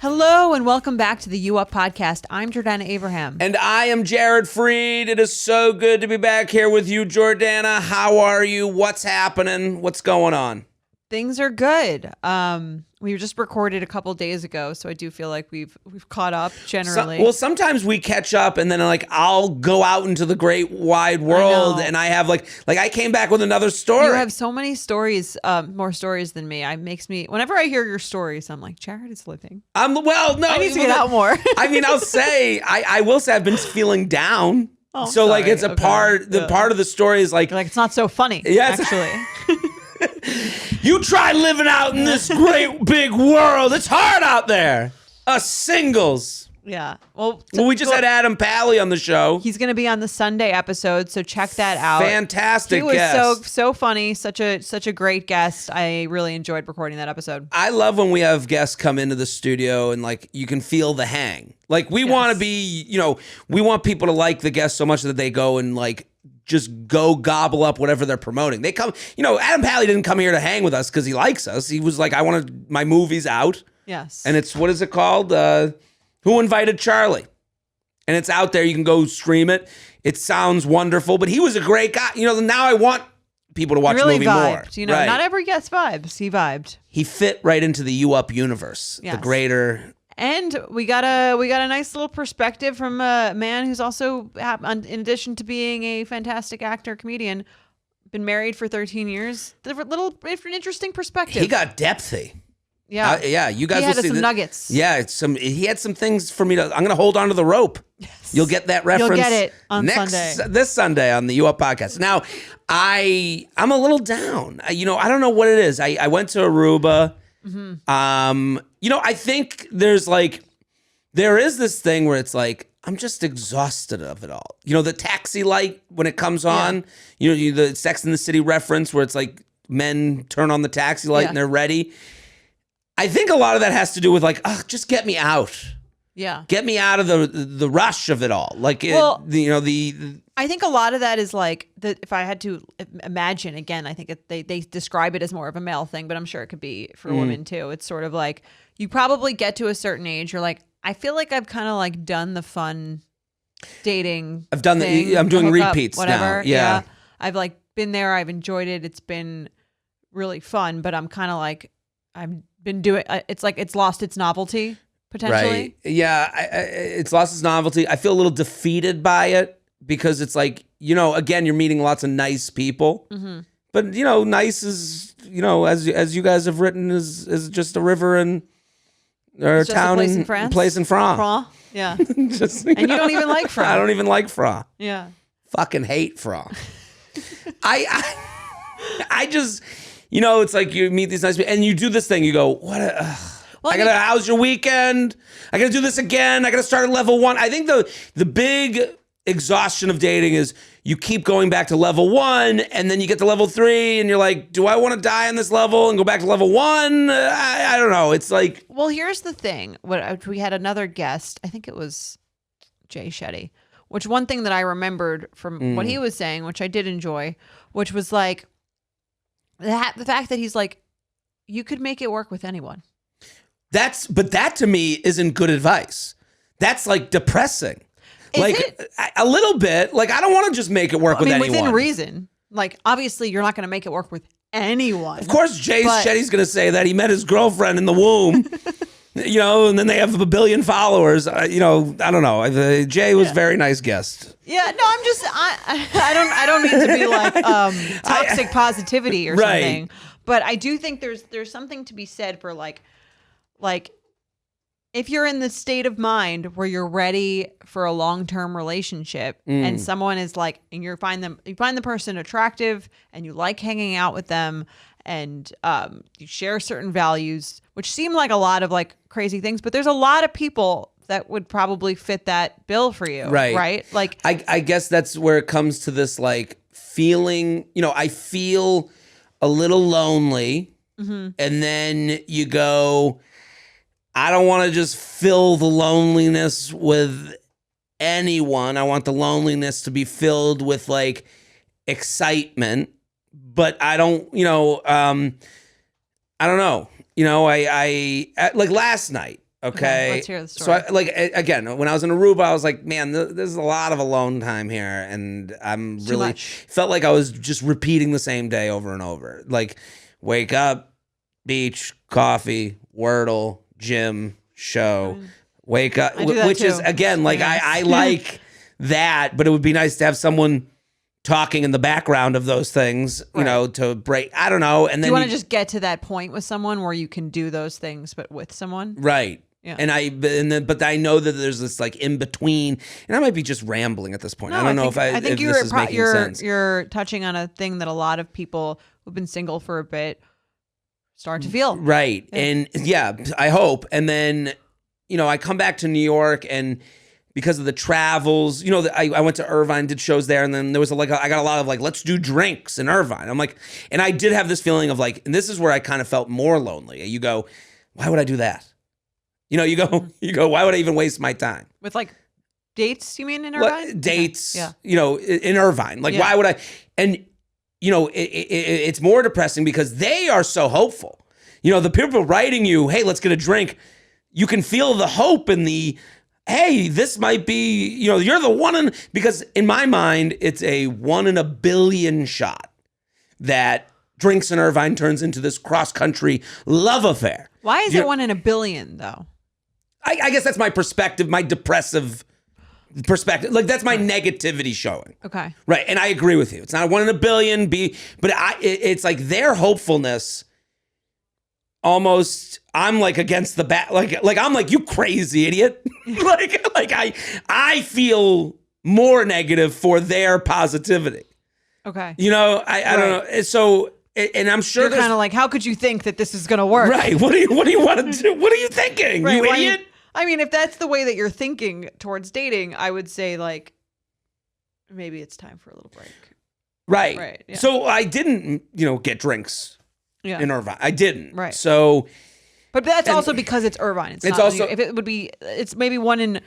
Hello and welcome back to the U Up podcast. I'm Jordana Abraham. And I am Jared Freed. It is so good to be back here with you, Jordana. How are you? What's happening? What's going on? Things are good. We were just recorded a couple days ago, so I do feel like we've caught up generally. Sometimes we catch up, and then I'll go out into the great wide world, and I have like I came back with another story. You have so many stories, more stories than me. It makes me, whenever I hear your stories, I'm like, Jared is living. No, I need to get out more. I mean, I'll say I will say I've been feeling down. Oh, so sorry. it's a part. The part of the story is like it's not so funny. Yes. Actually. You try living out in this great big world. It's hard out there. Us singles. Yeah. Well, we just had Adam Pally on the show. He's going to be on the Sunday episode, so check that out. Fantastic guest. He was guest. so funny, such a great guest. I really enjoyed recording that episode. I love when we have guests come into the studio and you can feel the hang. We want to be, we want people to like the guests so much that they go and just go gobble up whatever they're promoting. They come, Adam Pally didn't come here to hang with us because he likes us. He was like, I wanted my movies out. Yes. And it's, what is it called? Who Invited Charlie? And it's out there. You can go stream it. It sounds wonderful, but he was a great guy. Now I want people to watch the movie vibed, more. Right. Not every guest vibes. He vibed. He fit right into the U Up universe. Yes. The greater. And we got a nice little perspective from a man who's also, in addition to being a fantastic actor, comedian, been married for 13 years. Different interesting perspective. He got depthy. Yeah, yeah. You guys he will had see some nuggets. Yeah, he had some things for me to. I'm going to hold on to the rope. Yes. You'll get that reference. You'll get it on Sunday. This Sunday on the U Up podcast. Now, I'm a little down. I don't know what it is. I went to Aruba. Mm-hmm. I think there is this thing where it's I'm just exhausted of it all. The taxi light when it comes on, the Sex and the City reference where it's men turn on the taxi light and they're ready. I think a lot of that has to do with just get me out. Yeah. Get me out of the rush of it all. I think a lot of that is if I had to imagine again, I think they describe it as more of a male thing, but I'm sure it could be for women too. It's sort of you probably get to a certain age, you're I feel like I've kind of done the fun dating. I've done thing, I'm doing repeats whatever. now. Yeah. I've been there. I've enjoyed it. It's been really fun, but I'm kind of I've been doing. It's lost its novelty potentially. Right. Yeah. It's lost its novelty. I feel a little defeated by it because it's again, you're meeting lots of nice people, but nice is as you guys have written is just a river and. Or it's town place in France. Place in France. France. Yeah. Just, and you don't even like France. I don't even like France. Yeah. Fucking hate France. I just, it's you meet these nice people and you do this thing. You go, what? How's your weekend? I gotta do this again. I gotta start at level 1. I think the big exhaustion of dating is you keep going back to level 1 and then you get to level 3 and you're do I want to die on this level and go back to level 1? I don't know. It's well, here's the thing. We had another guest, I think it was Jay Shetty, which one thing that I remembered from what he was saying, which I did enjoy, which was the fact that he's you could make it work with anyone. But that to me isn't good advice. That's depressing. A little bit. I don't want to just make it work with anyone. Within reason. Obviously, you're not going to make it work with anyone. Of course, Shetty's going to say that he met his girlfriend in the womb, and then they have a billion followers. I don't know. Jay was a very nice guest. Yeah, no, I'm just, I don't mean to be toxic positivity or something, but I do think there's something to be said for if you're in the state of mind where you're ready for a long-term relationship and someone is and you find the person attractive and you like hanging out with them and you share certain values, which seem like a lot of crazy things, but there's a lot of people that would probably fit that bill for you. Right. I guess that's where it comes to this feeling, I feel a little lonely and then you go, I don't want to just fill the loneliness with anyone. I want the loneliness to be filled with excitement, but I don't, I don't know. I last night, Okay. Let's hear the So story. again, when I was in Aruba, I was like, man, there's a lot of alone time here, and I'm Too really much. felt like I was just repeating the same day over and over. Like, wake up, beach, coffee, Wordle, gym, show. Wake up, I do that which is too. again It's like nice. I like that, but it would be nice to have someone talking in the background of those things, you know, to break. I don't know, and Do then you want to just get to that point with someone where you can do those things, but with someone? right. Yeah. But I know that there's this like in between, and I might be just rambling at this point. No, I don't know I think if this is making sense. you're touching on a thing that a lot of people who've been single for a bit start to feel. Right. Yeah. And yeah, I hope. And then, you know, I come back to New York, and because of the travels, you know, I went to Irvine, did shows there, and then there was I got a lot of like, let's do drinks in Irvine. I'm like, and I did have this feeling of like, and this is where I kind of felt more lonely. You go, why would I do that? You know, you go, why would I even waste my time? With like dates, you mean in Irvine? Dates, Okay. Yeah. you know, in Irvine. Like, why would I? And, you know, it's more depressing because they are so hopeful. You know, the people writing you, hey, let's get a drink. You can feel the hope and the, hey, this might be, you know, you're the one because in my mind, it's a 1 in a billion shot that drinks in Irvine turns into this cross-country love affair. Why is it 1 in a billion though? I guess that's my perspective, my depressive perspective. Like, that's my negativity showing. Okay. Right. And I agree with you. It's not a 1 in a billion, but it's like their hopefulness almost, I'm like against the bat. Like I'm like, you crazy idiot. like I feel more negative for their positivity. Okay. You know, I don't know. So, and I'm sure You're kind of like, how could you think that this is going to work? right. What do you want to do? What are you thinking? Right, You well, idiot. I mean, if that's the way that you're thinking towards dating, I would say like, maybe it's time for a little break. Right. Right, yeah. So I didn't, you know, get drinks in Irvine. I didn't. Right. So, but that's also because it's Irvine. It's not also, if it would be, it's maybe 1 in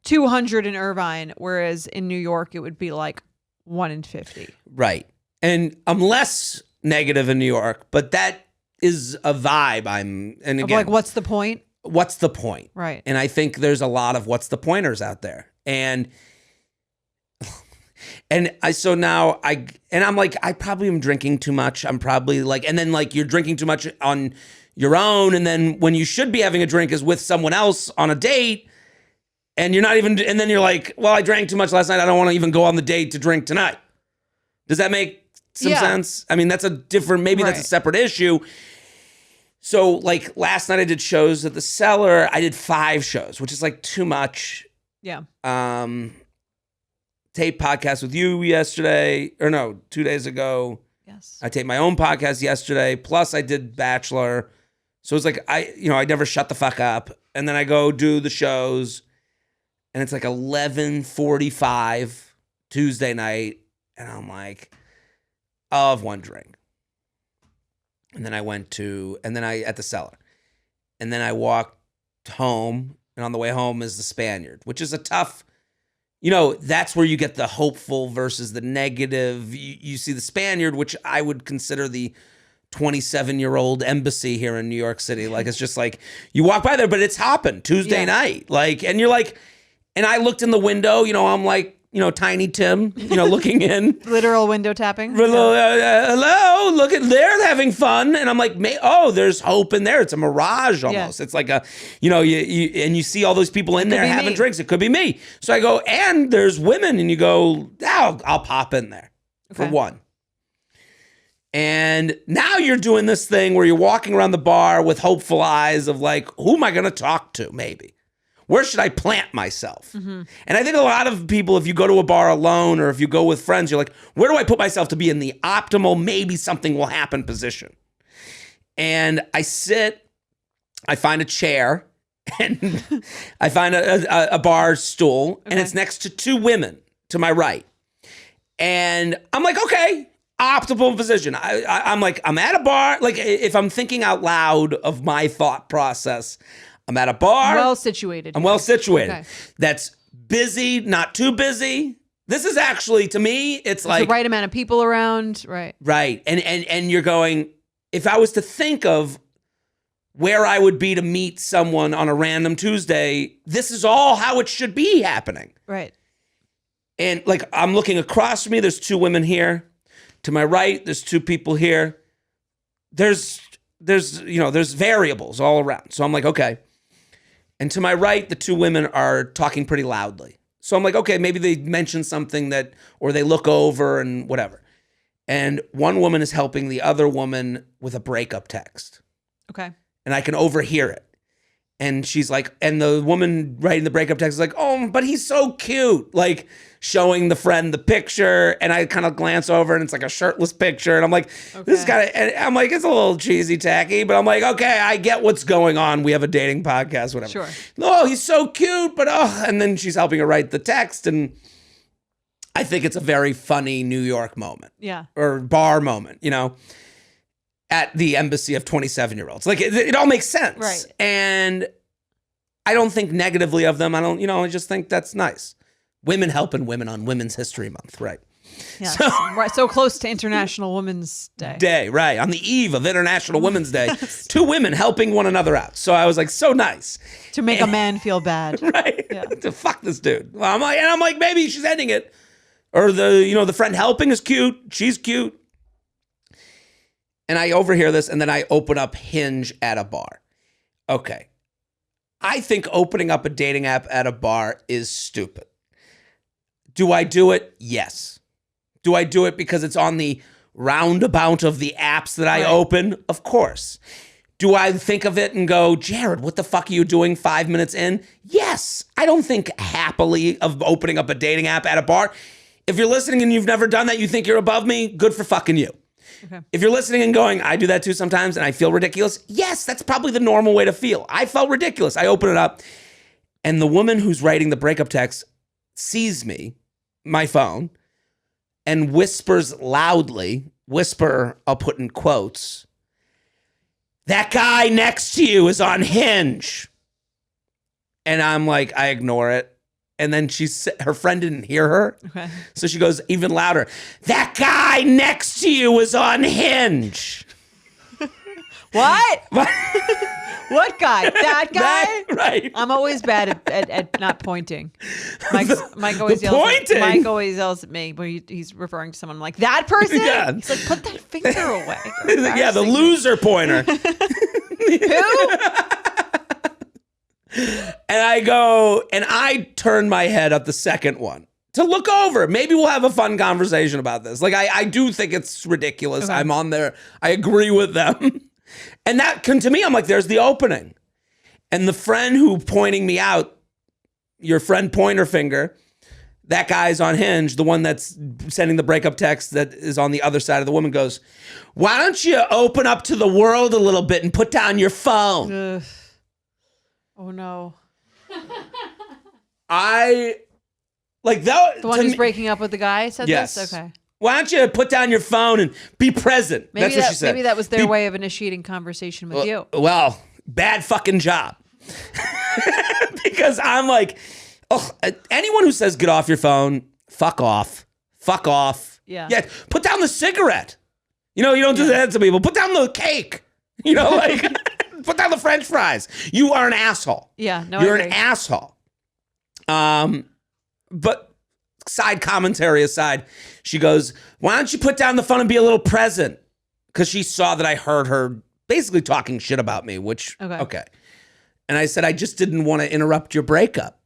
200 in Irvine, whereas in New York it would be like 1 in 50. Right. And I'm less negative in New York, but that is a vibe. And again, like, what's the point? What's the point? Right. And I think there's a lot of what's the pointers out there. And so now I'm like, I probably am drinking too much. I'm probably like, and then like you're drinking too much on your own. And then when you should be having a drink is with someone else on a date. And you're not even, and then you're like, well, I drank too much last night. I don't want to even go on the date to drink tonight. Does that make some sense? I mean, that's a different, maybe that's a separate issue. So like last night I did shows at the Cellar. I did 5 shows, which is like too much. Yeah. Taped podcast with you yesterday, or no, 2 days ago. Yes. I taped my own podcast yesterday. Plus I did Bachelor. So it's like, I never shut the fuck up. And then I go do the shows and it's like 11:45 Tuesday night. And I'm like, I'll have one drink. And then at the Cellar. And then I walked home, and on the way home is the Spaniard, which is a tough, you know, that's where you get the hopeful versus the negative. You see the Spaniard, which I would consider the 27-year-old embassy here in New York City. Like, it's just like, you walk by there, but it's hopping Tuesday night. Like, and you're like, and I looked in the window, you know, I'm like, you know, Tiny Tim, you know, looking in. Literal window tapping. Hello, look at, they're having fun. And I'm like, there's hope in there. It's a mirage almost. It's like a, you know, you see all those people in there having drinks. It could be me. So I go, and there's women. And you go, I'll pop in there for one. And now you're doing this thing where you're walking around the bar with hopeful eyes of like, who am I going to talk to maybe? Where should I plant myself? Mm-hmm. And I think a lot of people, if you go to a bar alone or if you go with friends, you're like, where do I put myself to be in the optimal, maybe something will happen position? And I sit, I find a chair, and I find a bar stool, and it's next to 2 women to my right. And I'm like, okay, optimal position. I'm like, I'm at a bar. Like, if I'm thinking out loud of my thought process, I'm at a bar. Well situated. I'm well situated. Okay. That's busy, not too busy. This is actually, to me, it's like the right amount of people around. Right. Right. And you're going, if I was to think of where I would be to meet someone on a random Tuesday. This is all how it should be happening. Right. And like, I'm looking across from me, there's 2 women here. To my right, there's 2 people here. There's variables all around. So I'm like, okay. And to my right, the 2 women are talking pretty loudly. So I'm like, okay, maybe they mentioned something or they look over and whatever. And one woman is helping the other woman with a breakup text. Okay. And I can overhear it. And she's like, and the woman writing the breakup text is like, oh, but he's so cute. Like showing the friend the picture. And I kind of glance over and it's like a shirtless picture. And I'm like, this is kind of, and I'm like, it's a little cheesy tacky, but I'm like, okay, I get what's going on. We have a dating podcast, whatever. Sure. No, he's so cute, but and then she's helping her write the text. And I think it's a very funny New York moment. Yeah. Or bar moment, at the embassy of 27-year-olds. Like, it all makes sense. Right. And I don't think negatively of them. I just think that's nice. Women helping women on Women's History Month, right? Yeah. So close to International Women's Day. Right. On the eve of International Women's Day, 2 women helping one another out. So I was like, so nice. To make a man feel bad. Right. Yeah. To fuck this dude. Well, I'm like, maybe she's ending it. Or the friend helping is cute. She's cute. And I overhear this, and then I open up Hinge at a bar. Okay. I think opening up a dating app at a bar is stupid. Do I do it? Yes. Do I do it because it's on the roundabout of the apps that I open? Of course. Do I think of it and go, Jared, what the fuck are you doing 5 minutes in? Yes. I don't think happily of opening up a dating app at a bar. If you're listening and you've never done that, you think you're above me, good for fucking you. Okay. If you're listening and going, I do that too sometimes and I feel ridiculous, yes, that's probably the normal way to feel. I felt ridiculous. I open it up and the woman who's writing the breakup text sees me, my phone, and whispers loudly, I'll put in quotes, that guy next to you is on Hinge. And I'm like, I ignore it. And then her friend didn't hear her. Okay. So she goes even louder. That guy next to you is on Hinge. What? What guy? That guy? Right. I'm always bad at not pointing. Mike always yells at me when he's referring to someone like, that person? Yeah. He's like, put that finger away. Yeah, the loser pointer. Who? And I turn my head up the second one to look over. Maybe we'll have a fun conversation about this. Like, I do think it's ridiculous. Okay. I'm on there. I agree with them. And that, to me, I'm like, there's the opening. And the friend who pointing me out, your friend pointer finger, that guy's on Hinge, the one that's sending the breakup text that is on the other side of the woman goes, why don't you open up to the world a little bit and put down your phone? Ugh. Oh, no. I, like, that. The one who's breaking up with the guy said this? Okay. Why don't you put down your phone and be present? That's what she said. Maybe that was their way of initiating conversation with you. Well, bad fucking job. Because I'm like, anyone who says get off your phone, fuck off. Fuck off. Yeah. Yeah. Put down the cigarette. You don't do that to people. Put down the cake. Like, put down the French fries. You are an asshole. Yeah. No, you're an asshole. But side commentary aside, she goes, why don't you put down the phone and be a little present? Because she saw that I heard her basically talking shit about me, which, okay. And I said, I just didn't want to interrupt your breakup.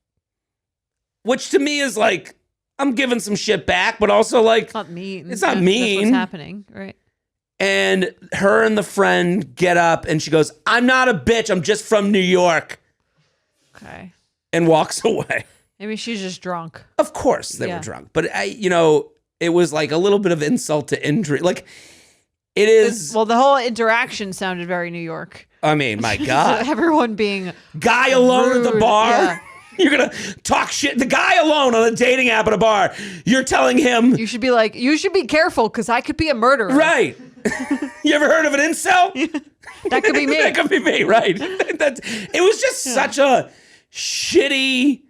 Which to me is like, I'm giving some shit back, but also like, it's not mean. It's not mean. That's what's happening, right? And her and the friend get up and she goes, I'm not a bitch. I'm just from New York. Okay. And walks away. Maybe she's just drunk. Of course they were drunk. But, it was like a little bit of insult to injury. Like, it is. Well, the whole interaction sounded very New York. I mean, my God. Everyone being guy alone rude. at the bar. Yeah. You're going to talk shit. The guy alone on a dating app at a bar. You're telling him. You should be like, you should be careful because I could be a murderer. Right. You ever heard of an incel? That could be me. That could be me, right. It was just such a shitty,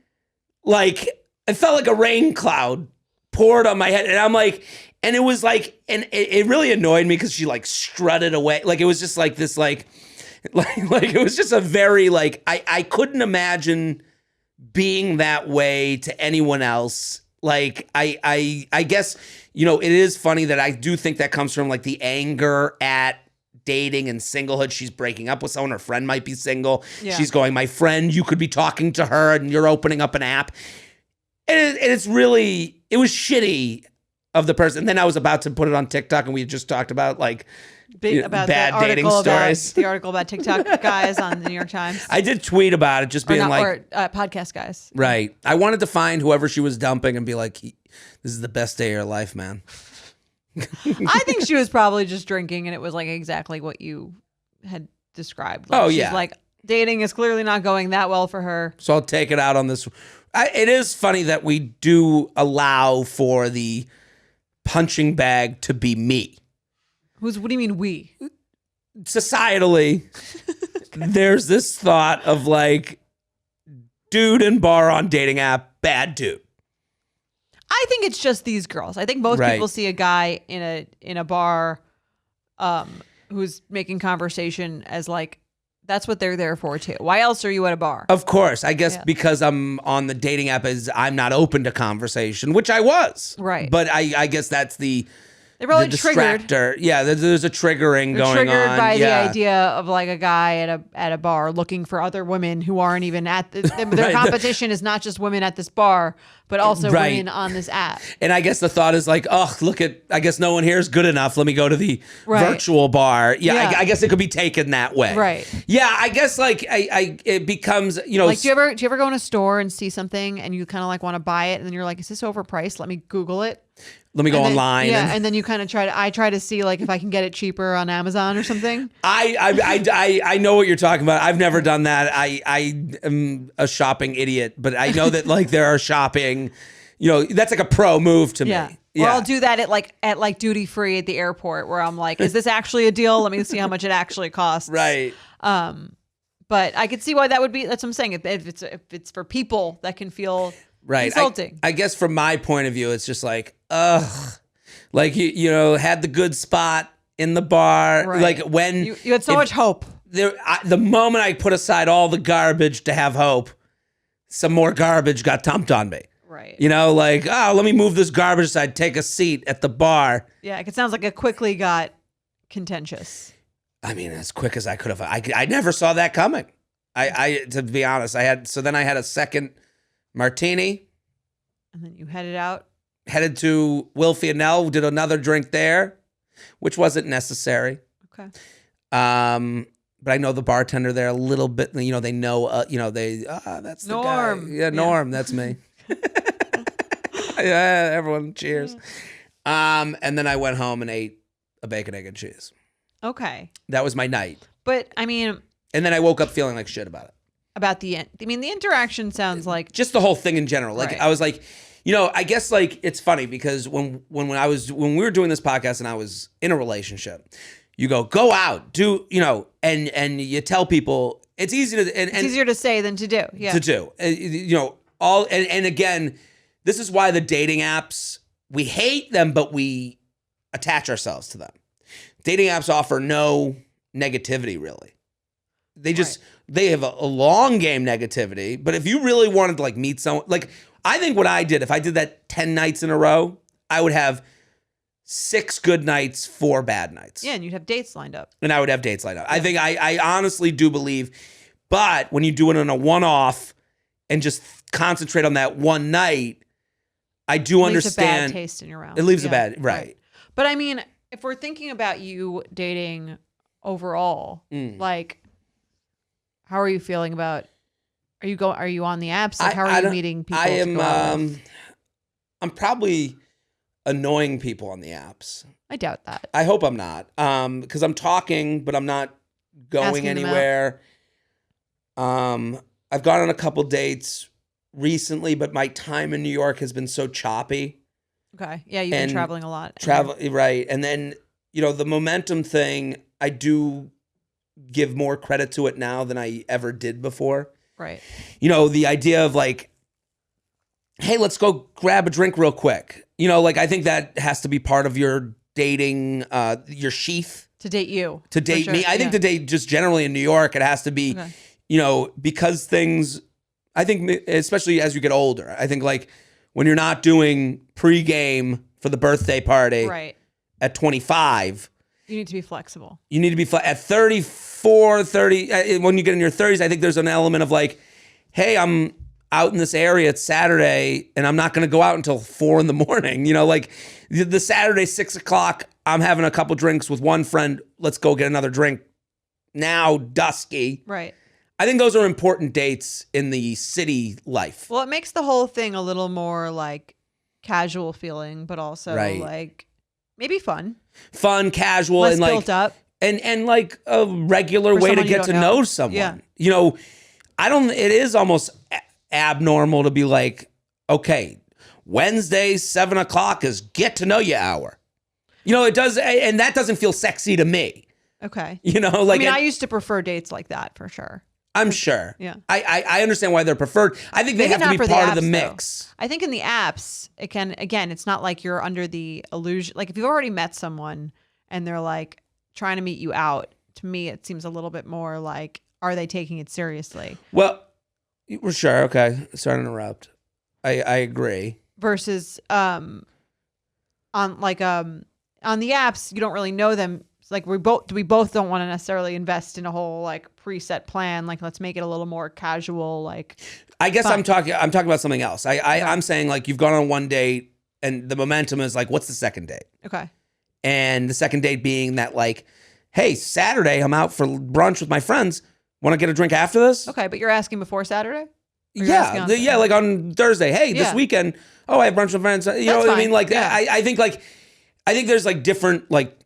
like, it felt like a rain cloud poured on my head. And I'm like, and it was like, and it really annoyed me because she like strutted away. Like, it was just like this, like, Like it was just a very like I couldn't imagine being that way to anyone else. Like I guess, you know, it is funny that I do think that comes from like the anger at dating and singlehood. She's breaking up with someone. Her friend might be single. Yeah. She's going, my friend, you could be talking to her and you're opening up an app. And it's really, it was shitty of the person. And then I was about to put it on TikTok and we had just talked about like about bad dating stories. The article about TikTok guys on the New York Times. I did tweet about it, just being podcast guys. Right. I wanted to find whoever she was dumping and be like, this is the best day of your life, man. I think she was probably just drinking and it was like exactly what you had described. Like, she's like, dating is clearly not going that well for her. So I'll take it out on this. It is funny that we do allow for the punching bag to be me. What do you mean we? Societally, there's this thought of like, dude in bar on dating app, bad dude. I think it's just these girls. I think most people see a guy in a bar who's making conversation as like, that's what they're there for too. Why else are you at a bar? Of course. I guess because I'm on the dating app, I'm not open to conversation, which I was. Right. But I guess that's they're probably the triggered. distractor. Yeah, there's a triggering going on. Triggered by the idea of like a guy at a bar looking for other women who aren't even at their competition is not just women at this bar, but also women on this app. And I guess the thought is like, oh, I guess no one here is good enough. Let me go to the virtual bar. Yeah. I guess it could be taken that way. Right. Yeah, I guess like it becomes, you know. Like, do you ever go in a store and see something and you kind of like want to buy it and then you're like, is this overpriced? Let me Google it. Let me go online. Yeah, and then you kind of I try to see like if I can get it cheaper on Amazon or something. I know what you're talking about. I've never done that. I am a shopping idiot, but I know that like there are shopping, you know, that's like a pro move to me. Yeah. Or I'll do that at duty free at the airport where I'm like, is this actually a deal? Let me see how much it actually costs. Right. But I could see why that would be. That's what I'm saying. If it's for people that can feel insulting. I guess from my point of view, it's just like, ugh, like you know, had the good spot in the bar. Right. Like when you had so much hope. The moment I put aside all the garbage to have hope, some more garbage got dumped on me. Right. You know, like, oh, let me move this garbage aside, take a seat at the bar. Yeah, it sounds like it quickly got contentious. I mean, as quick as I could have. I never saw that coming. I to be honest, then I had a second martini. And then you headed out? Headed to Wilfie and Nell, did another drink there, which wasn't necessary. Okay. But I know the bartender there a little bit, you know, they know, that's the Norm. guy. Yeah, Norm, that's me. Yeah, everyone, cheers. And then I went home and ate a bacon, egg, and cheese. Okay. That was my night. But, I mean... And then I woke up feeling like shit about it. About the interaction sounds like... Just the whole thing in general. Like, I was like, you know, I guess, like, it's funny because when we were doing this podcast and I was in a relationship, you go out, do, you know, and you tell people, it's easy to... it's easier to say than to do. Yeah. To do. You know, and again, this is why the dating apps, we hate them, but we attach ourselves to them. Dating apps offer no negativity, really. They have a long game negativity, but if you really wanted to like meet someone, like I think what I did, if I did that 10 nights in a row, I would have 6 good nights, 4 bad nights. Yeah, and you'd have dates lined up. And I would have dates lined up. Yeah. I think I honestly do believe, but when you do it on a one-off and just concentrate on that one night, I do understand. It leaves a bad taste in your mouth. It leaves a bad, right. But I mean, if we're thinking about you dating overall, like, how are you feeling about? Are you on the apps? Like, how are you meeting people? I'm probably annoying people on the apps. I doubt that. I hope I'm not, because I'm talking, but I'm not going anywhere. I've gone on a couple dates recently, but my time in New York has been so choppy. Okay. Yeah, you've been traveling a lot. Right. And then, you know, the momentum thing, I do give more credit to it now than I ever did before. Right. You know, the idea of like, hey, let's go grab a drink real quick. You know, like I think that has to be part of your dating your sheath. To date you. To date me. I think to date just generally in New York, it has to be, because things, I think, especially as you get older, I think like when you're not doing pregame for the birthday party at 25. You need to be flexible. You need to be at 34, 30. When you get in your 30s, I think there's an element of like, hey, I'm out in this area. It's Saturday, and I'm not going to go out until 4 a.m. Like the Saturday 6 o'clock, I'm having a couple drinks with one friend. Let's go get another drink. Now dusky. Right. I think those are important dates in the city life. Well, it makes the whole thing a little more like casual feeling, but also like maybe fun. Fun, casual, less and like built up. And like a regular way to get to know someone. Yeah. It is almost abnormal to be like, okay, Wednesday, 7 o'clock is get to know you hour. It does. And that doesn't feel sexy to me. Okay. I used to prefer dates like that for sure. I'm sure. Yeah. I understand why they're preferred. I think they have to be part of the mix. Though. I think in the apps, it can, again, it's not like you're under the illusion. Like if you've already met someone and they're like trying to meet you out, to me, it seems a little bit more like, are they taking it seriously? Well, we're sure. Okay. Sorry to interrupt. I agree. Versus on the apps, you don't really know them. It's like we both don't want to necessarily invest in a whole like preset plan. Like let's make it a little more casual. Like I guess fun. I'm talking about something else. I'm saying like you've gone on one date and the momentum is like, what's the second date? Okay. And the second date being that like, hey, Saturday I'm out for brunch with my friends. Want to get a drink after this? Okay, but you're asking before Saturday? Yeah, like on Thursday. Hey, this weekend. Oh, I have brunch with friends. You know what I mean? Like, I think there's like different like,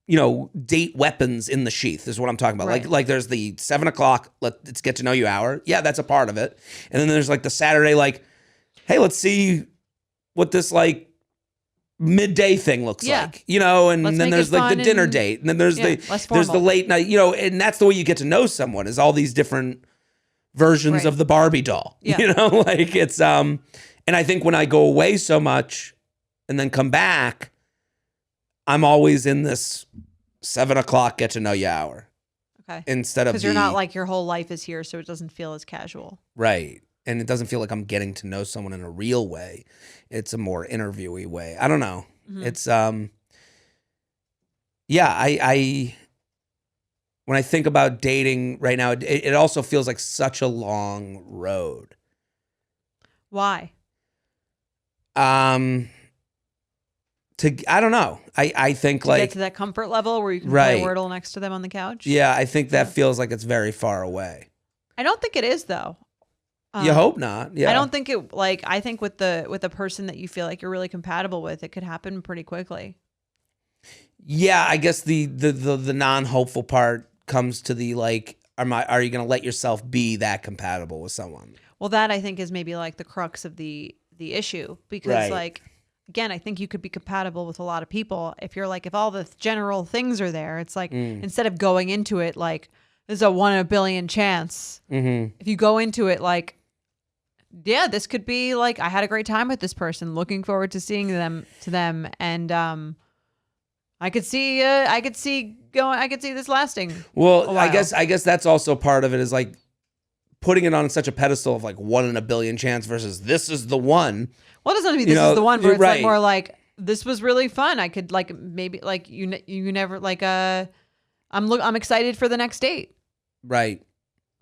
date weapons in the sheath is what I'm talking about. Right. Like there's the 7 o'clock. Let's get to know you hour. Yeah, that's a part of it. And then there's like the Saturday, like, hey, let's see what this like midday thing looks like. And let's then there's like the dinner date, and then there's the late night. And that's the way you get to know someone is all these different versions of the Barbie doll. Yeah. Like it's and I think when I go away so much and then come back, I'm always in this 7 o'clock get to know you hour. Okay. Instead of because you're not like your whole life is here, so it doesn't feel as casual. Right. And it doesn't feel like I'm getting to know someone in a real way. It's a more interviewee way. I don't know. Mm-hmm. It's I when I think about dating right now, it also feels like such a long road. Why? I don't know. I think to like get to that comfort level where you can play Wordle next to them on the couch. Yeah, I think that feels like it's very far away. I don't think it is though. You hope not. Yeah. I don't think it like I think with a person that you feel like you're really compatible with, it could happen pretty quickly. Yeah, I guess the non-hopeful part comes to the like, are you going to let yourself be that compatible with someone? Well, that I think is maybe like the crux of the issue because like again, I think you could be compatible with a lot of people if you're like if all the general things are there. It's like instead of going into it like there's a 1 in a billion chance. Mm-hmm. If you go into it like, yeah, this could be like I had a great time with this person. Looking forward to seeing them and I could see this lasting. Well, I guess that's also part of it is like putting it on such a pedestal of like 1 in a billion chance versus this is the one. Well, it doesn't mean this is the one, but it's like more like this was really fun. I could like maybe like you never like I'm excited for the next date. Right.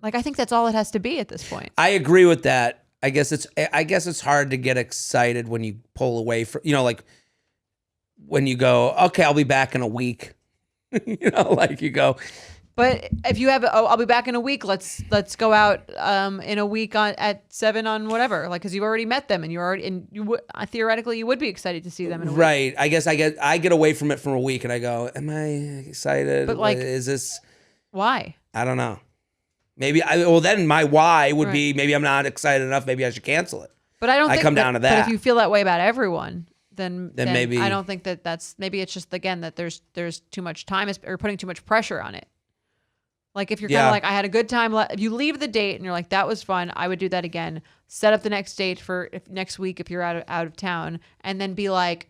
Like I think that's all it has to be at this point. I agree with that. I guess it's hard to get excited when you pull away from like when you go, okay, I'll be back in a week. Like you go. But if you have, I'll be back in a week. Let's go out in a week at 7 on whatever. Like because you've already met them and you're already and you would theoretically you would be excited to see them in a week. Right. I guess I get away from it for a week and I go, am I excited? But like, is this why? I don't know. Maybe then my why would be maybe I'm not excited enough. Maybe I should cancel it. But I don't. I come down to that. But if you feel that way about everyone, then maybe I don't think that's maybe it's just again that there's too much time or putting too much pressure on it. Like if you're kind of like I had a good time. If you leave the date and you're like that was fun, I would do that again. Set up the next date for next week if you're out of town, and then be like,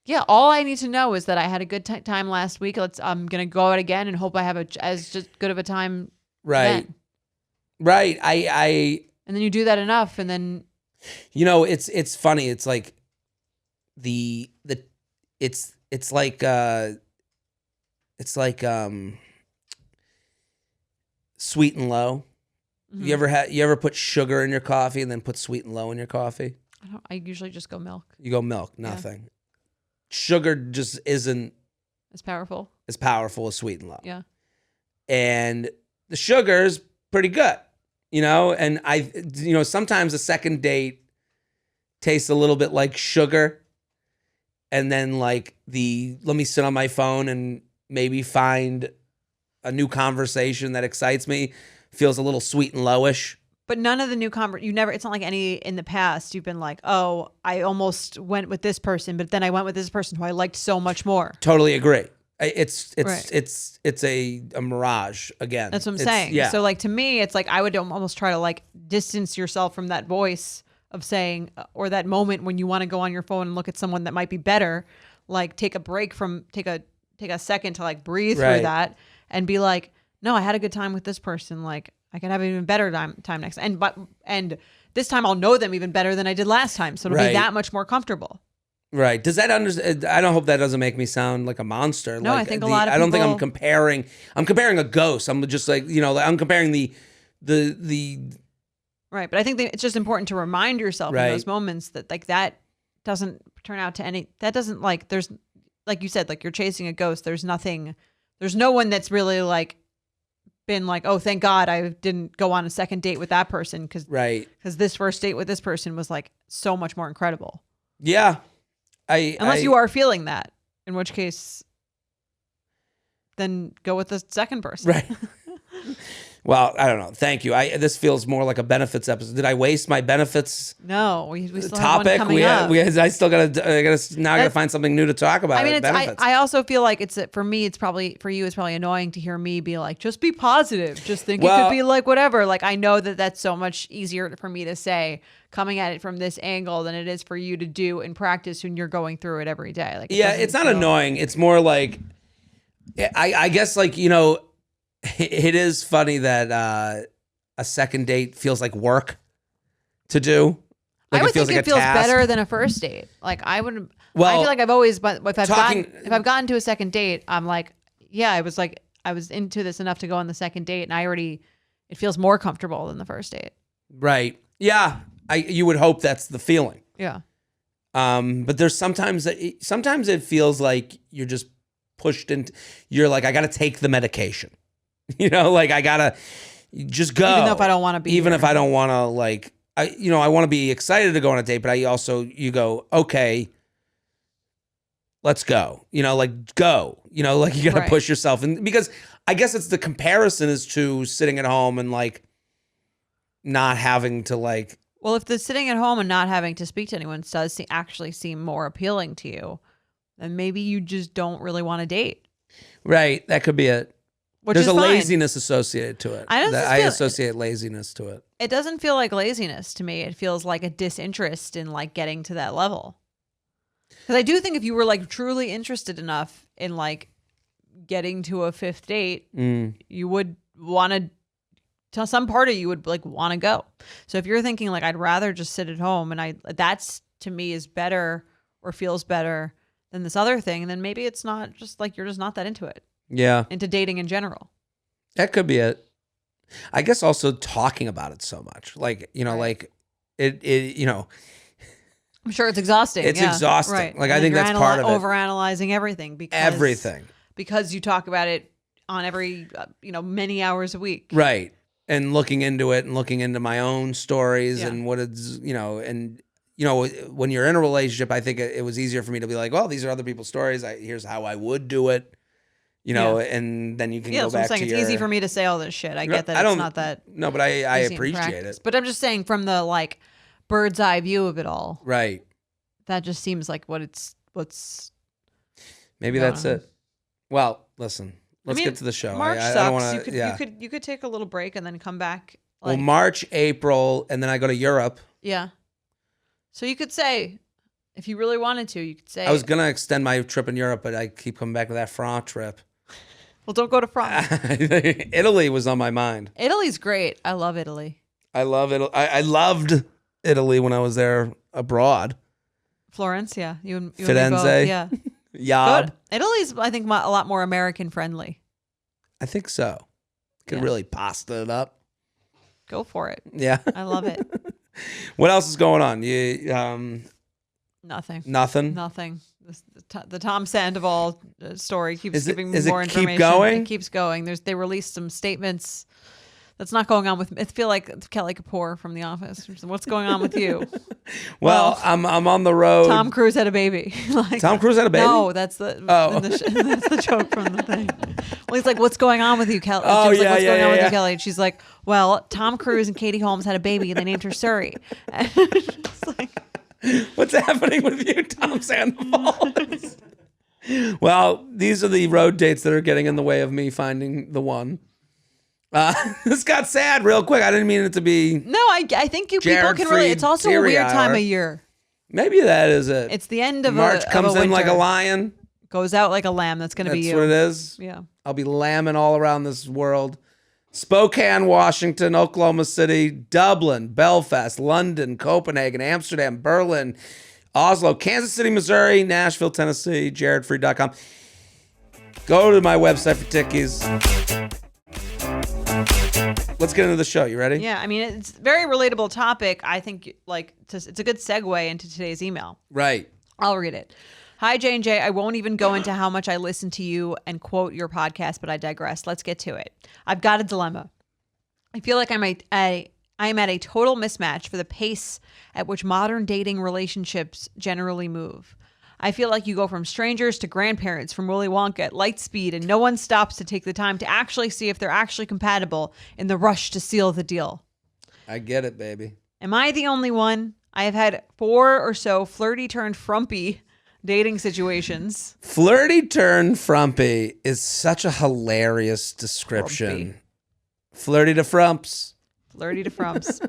Yeah, all I need to know is that I had a good time last week. I'm gonna go out again and hope I have as just good of a time. Right. Then. Right. I And then you do that enough, and then it's funny. It's like it's like sweet and low. You ever put sugar in your coffee and then put sweet and low in your coffee? I usually just go milk. You go milk, nothing. Yeah. Sugar just isn't as powerful as sweet and low. Yeah. And the sugar's pretty good, and sometimes a second date tastes a little bit like sugar. And then let me sit on my phone and maybe find a new conversation that excites me, feels a little sweet and lowish. But none of the new it's not like any in the past you've been like, oh, I almost went with this person, but then I went with this person who I liked so much more. Totally agree. It's right. a mirage again. That's what I'm saying. Yeah. So to me, it's like I would almost try to distance yourself from that voice of saying, or that moment when you want to go on your phone and look at someone that might be better, take a break take a second to breathe through that and be like, no, I had a good time with this person. I could have an even better time next. And this time I'll know them even better than I did last time. So it'll be that much more comfortable. Right. Does that I don't hope that doesn't make me sound like a monster. No, I think a lot of people... I don't think I'm comparing a ghost. I'm just I'm comparing the Right. But I think it's just important to remind yourself in those moments that that doesn't turn out to that doesn't there's, like you said, you're chasing a ghost. There's no one that's really been oh, thank God I didn't go on a second date with that person because this first date with this person was so much more incredible. Yeah. Unless you are feeling that, in which case then go with the second person. Right. Well, I don't know. Thank you. This feels more like a benefits episode. Did I waste my benefits? No, we still have one coming up. I still gotta find something new to talk about. I mean, I also feel like for me, it's probably for you. It's probably annoying to hear me be just be positive. Just think it could be whatever. I know that's so much easier for me to say coming at it from this angle than it is for you to do in practice when you're going through it every day. It's not annoying. It's more I guess it is funny that a second date feels like work to do. I would think it feels better than a first date. I would. Well, I feel like I've always, but if I've gotten to a second date, I'm yeah, I was into this enough to go on the second date, and it feels more comfortable than the first date. Right. Yeah. You would hope that's the feeling. Yeah. But there's sometimes it feels like you're just pushed into. You're I got to take the medication. I gotta just go. Even though if I don't want to be Even here. if I don't want to, I want to be excited to go on a date, but you go, okay, let's go. Go. You gotta push yourself. And because I guess it's the comparison is to sitting at home and not having to Well, if the sitting at home and not having to speak to anyone does actually seem more appealing to you, then maybe you just don't really want to date. Right. That could be it. There's a laziness associated to it. I associate laziness to it. It doesn't feel like laziness to me. It feels like a disinterest in getting to that level. Because I do think if you were truly interested enough in getting to a fifth date, you would want to some part of you would want to go. So if you're thinking I'd rather just sit at home and that's to me is better or feels better than this other thing, then maybe it's not just you're just not that into it. Yeah. Into dating in general. That could be it. I guess also talking about it so much. I'm sure it's exhausting. It's exhausting. Right. I think that's part of it. Overanalyzing everything because you talk about it on every many hours a week. Right. And looking into it and looking into my own stories and what it's, and when you're in a relationship, I think it was easier for me to be well, these are other people's stories. Here's how I would do it. And then you can go back to it's easy for me to say all this shit. I get that it's not that. No, but I appreciate it. But I'm just saying from the bird's eye view of it all. Right. That just seems like what's. Maybe that's it. Well, listen, let's get to the show. March sucks. I don't want to. You could take a little break and then come back. March, April, and then I go to Europe. Yeah. So you could say If you really wanted to, you could say I was going to extend my trip in Europe, but I keep coming back to that France trip. Well, don't go to France. Italy was on my mind. Italy's great. I love Italy. I love it. I loved Italy when I was there abroad. Florence, yeah. You and me Firenze. both. Yeah. Yob. Good. Italy's, I think, a lot more American friendly. I think so. Could really pasta it up. Go for it. Yeah. I love it. What else is going on? Nothing. Nothing? The Tom Sandoval story keeps giving me more it information. keep going? It keeps going. They released some statements. That's not going on with. I feel like Kelly Kapoor from The Office. What's going on with you? Well, I'm on the road. Tom Cruise had a baby. Tom Cruise had a baby? No, that's the that's the joke from the thing. Well, he's like, "What's going on with you, Kelly?" Oh, Jim's yeah, like, "What's going on with yeah. you, Kelly?" And she's like, "Well, Tom Cruise and Katie Holmes had a baby, and they named her Suri." And it's like, what's happening with you, Tom Sandoval? Well, these are the road dates that are getting in the way of me finding the one. This got sad real quick. I didn't mean it to be. No, I think people can relate. It's also a weird time of year. Maybe that is it. It's the end of March comes in winter. like a lion. Goes out like a lamb. That's going to be you. That's what it is. Yeah. I'll be lambing all around this world. Spokane, Washington, Oklahoma City, Dublin, Belfast, London, Copenhagen, Amsterdam, Berlin, Oslo, Kansas City, Missouri, Nashville, Tennessee, jaredfreed.com. Go to my website for tickies. Let's get into the show. You ready? Yeah, I mean, it's a very relatable topic. I think it's a good segue into today's email. Right. I'll read it. Hi, J&J. I won't even go into how much I listen to you and quote your podcast, but I digress. Let's get to it. I've got a dilemma. I feel like I'm at a total mismatch for the pace at which modern dating relationships generally move. I feel like you go from strangers to grandparents from Willy Wonka at light speed, and no one stops to take the time to actually see if they're actually compatible in the rush to seal the deal. I get it, baby. Am I the only one? I have had 4 or so flirty turned frumpy dating situations. Flirty turned frumpy is such a hilarious description. Frumpy. Flirty to frumps. Flirty to frumps.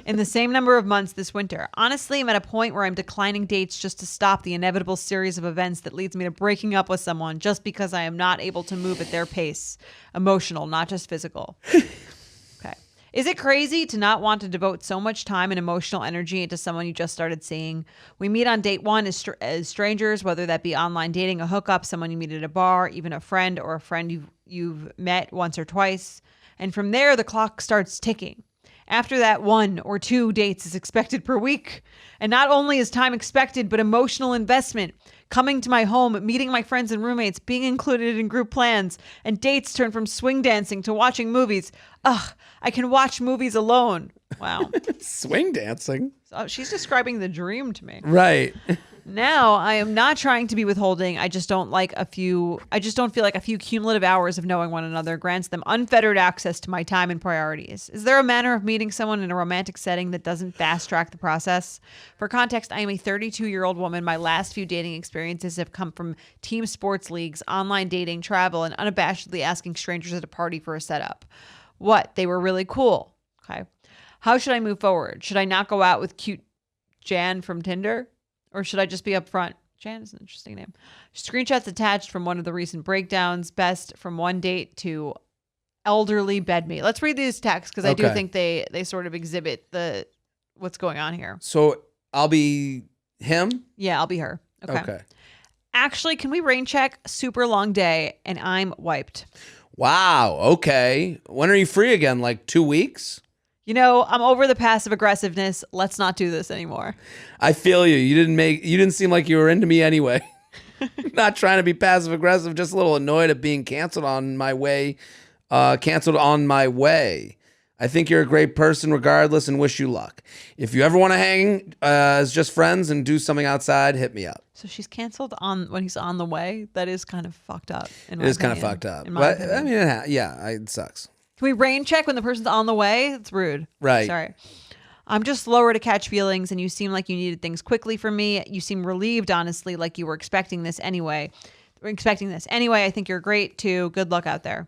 In the same number of months this winter. Honestly, I'm at a point where I'm declining dates just to stop the inevitable series of events that leads me to breaking up with someone just because I am not able to move at their pace. Emotional, not just physical. Okay. Is it crazy to not want to devote so much time and emotional energy into someone you just started seeing? We meet on date 1 as strangers, whether that be online dating, a hookup, someone you meet at a bar, even a friend or a friend you've met once or twice. And from there, the clock starts ticking. After that, 1 or 2 dates is expected per week. And not only is time expected, but emotional investment. Coming to my home, meeting my friends and roommates, being included in group plans, and dates turn from swing dancing to watching movies. Ugh, I can watch movies alone. Wow. Swing dancing? So she's describing the dream to me. Right. Now, I am not trying to be withholding. I just don't feel like a few cumulative hours of knowing one another grants them unfettered access to my time and priorities. Is there a manner of meeting someone in a romantic setting that doesn't fast track the process? For context, I am a 32-year-old woman. My last few dating experiences have come from team sports leagues, online dating, travel, and unabashedly asking strangers at a party for a setup. What? They were really cool. Okay. How should I move forward? Should I not go out with cute Jan from Tinder? Or should I just be upfront? Jan is an interesting name. Screenshots attached from one of the recent breakdowns. Best from one date to elderly bedmate. Let's read these texts because I do think they sort of exhibit what's going on here. So I'll be him? Yeah, I'll be her. Okay. Actually, can we rain check? Super long day and I'm wiped. Wow. Okay. When are you free again? Like 2 weeks? You know, I'm over the passive aggressiveness. Let's not do this anymore. I feel you. You didn't seem like you were into me anyway. Not trying to be passive aggressive, just a little annoyed at being canceled on my way. I think you're a great person regardless and wish you luck. If you ever want to hang as just friends and do something outside, hit me up. So she's canceled when he's on the way. That is kind of fucked up. It is kind of fucked up. But I mean, it sucks. Can we rain check when the person's on the way? It's rude. Right. Sorry. I'm just slower to catch feelings, and you seem like you needed things quickly from me. You seem relieved, honestly, like you were expecting this anyway. I think you're great, too. Good luck out there.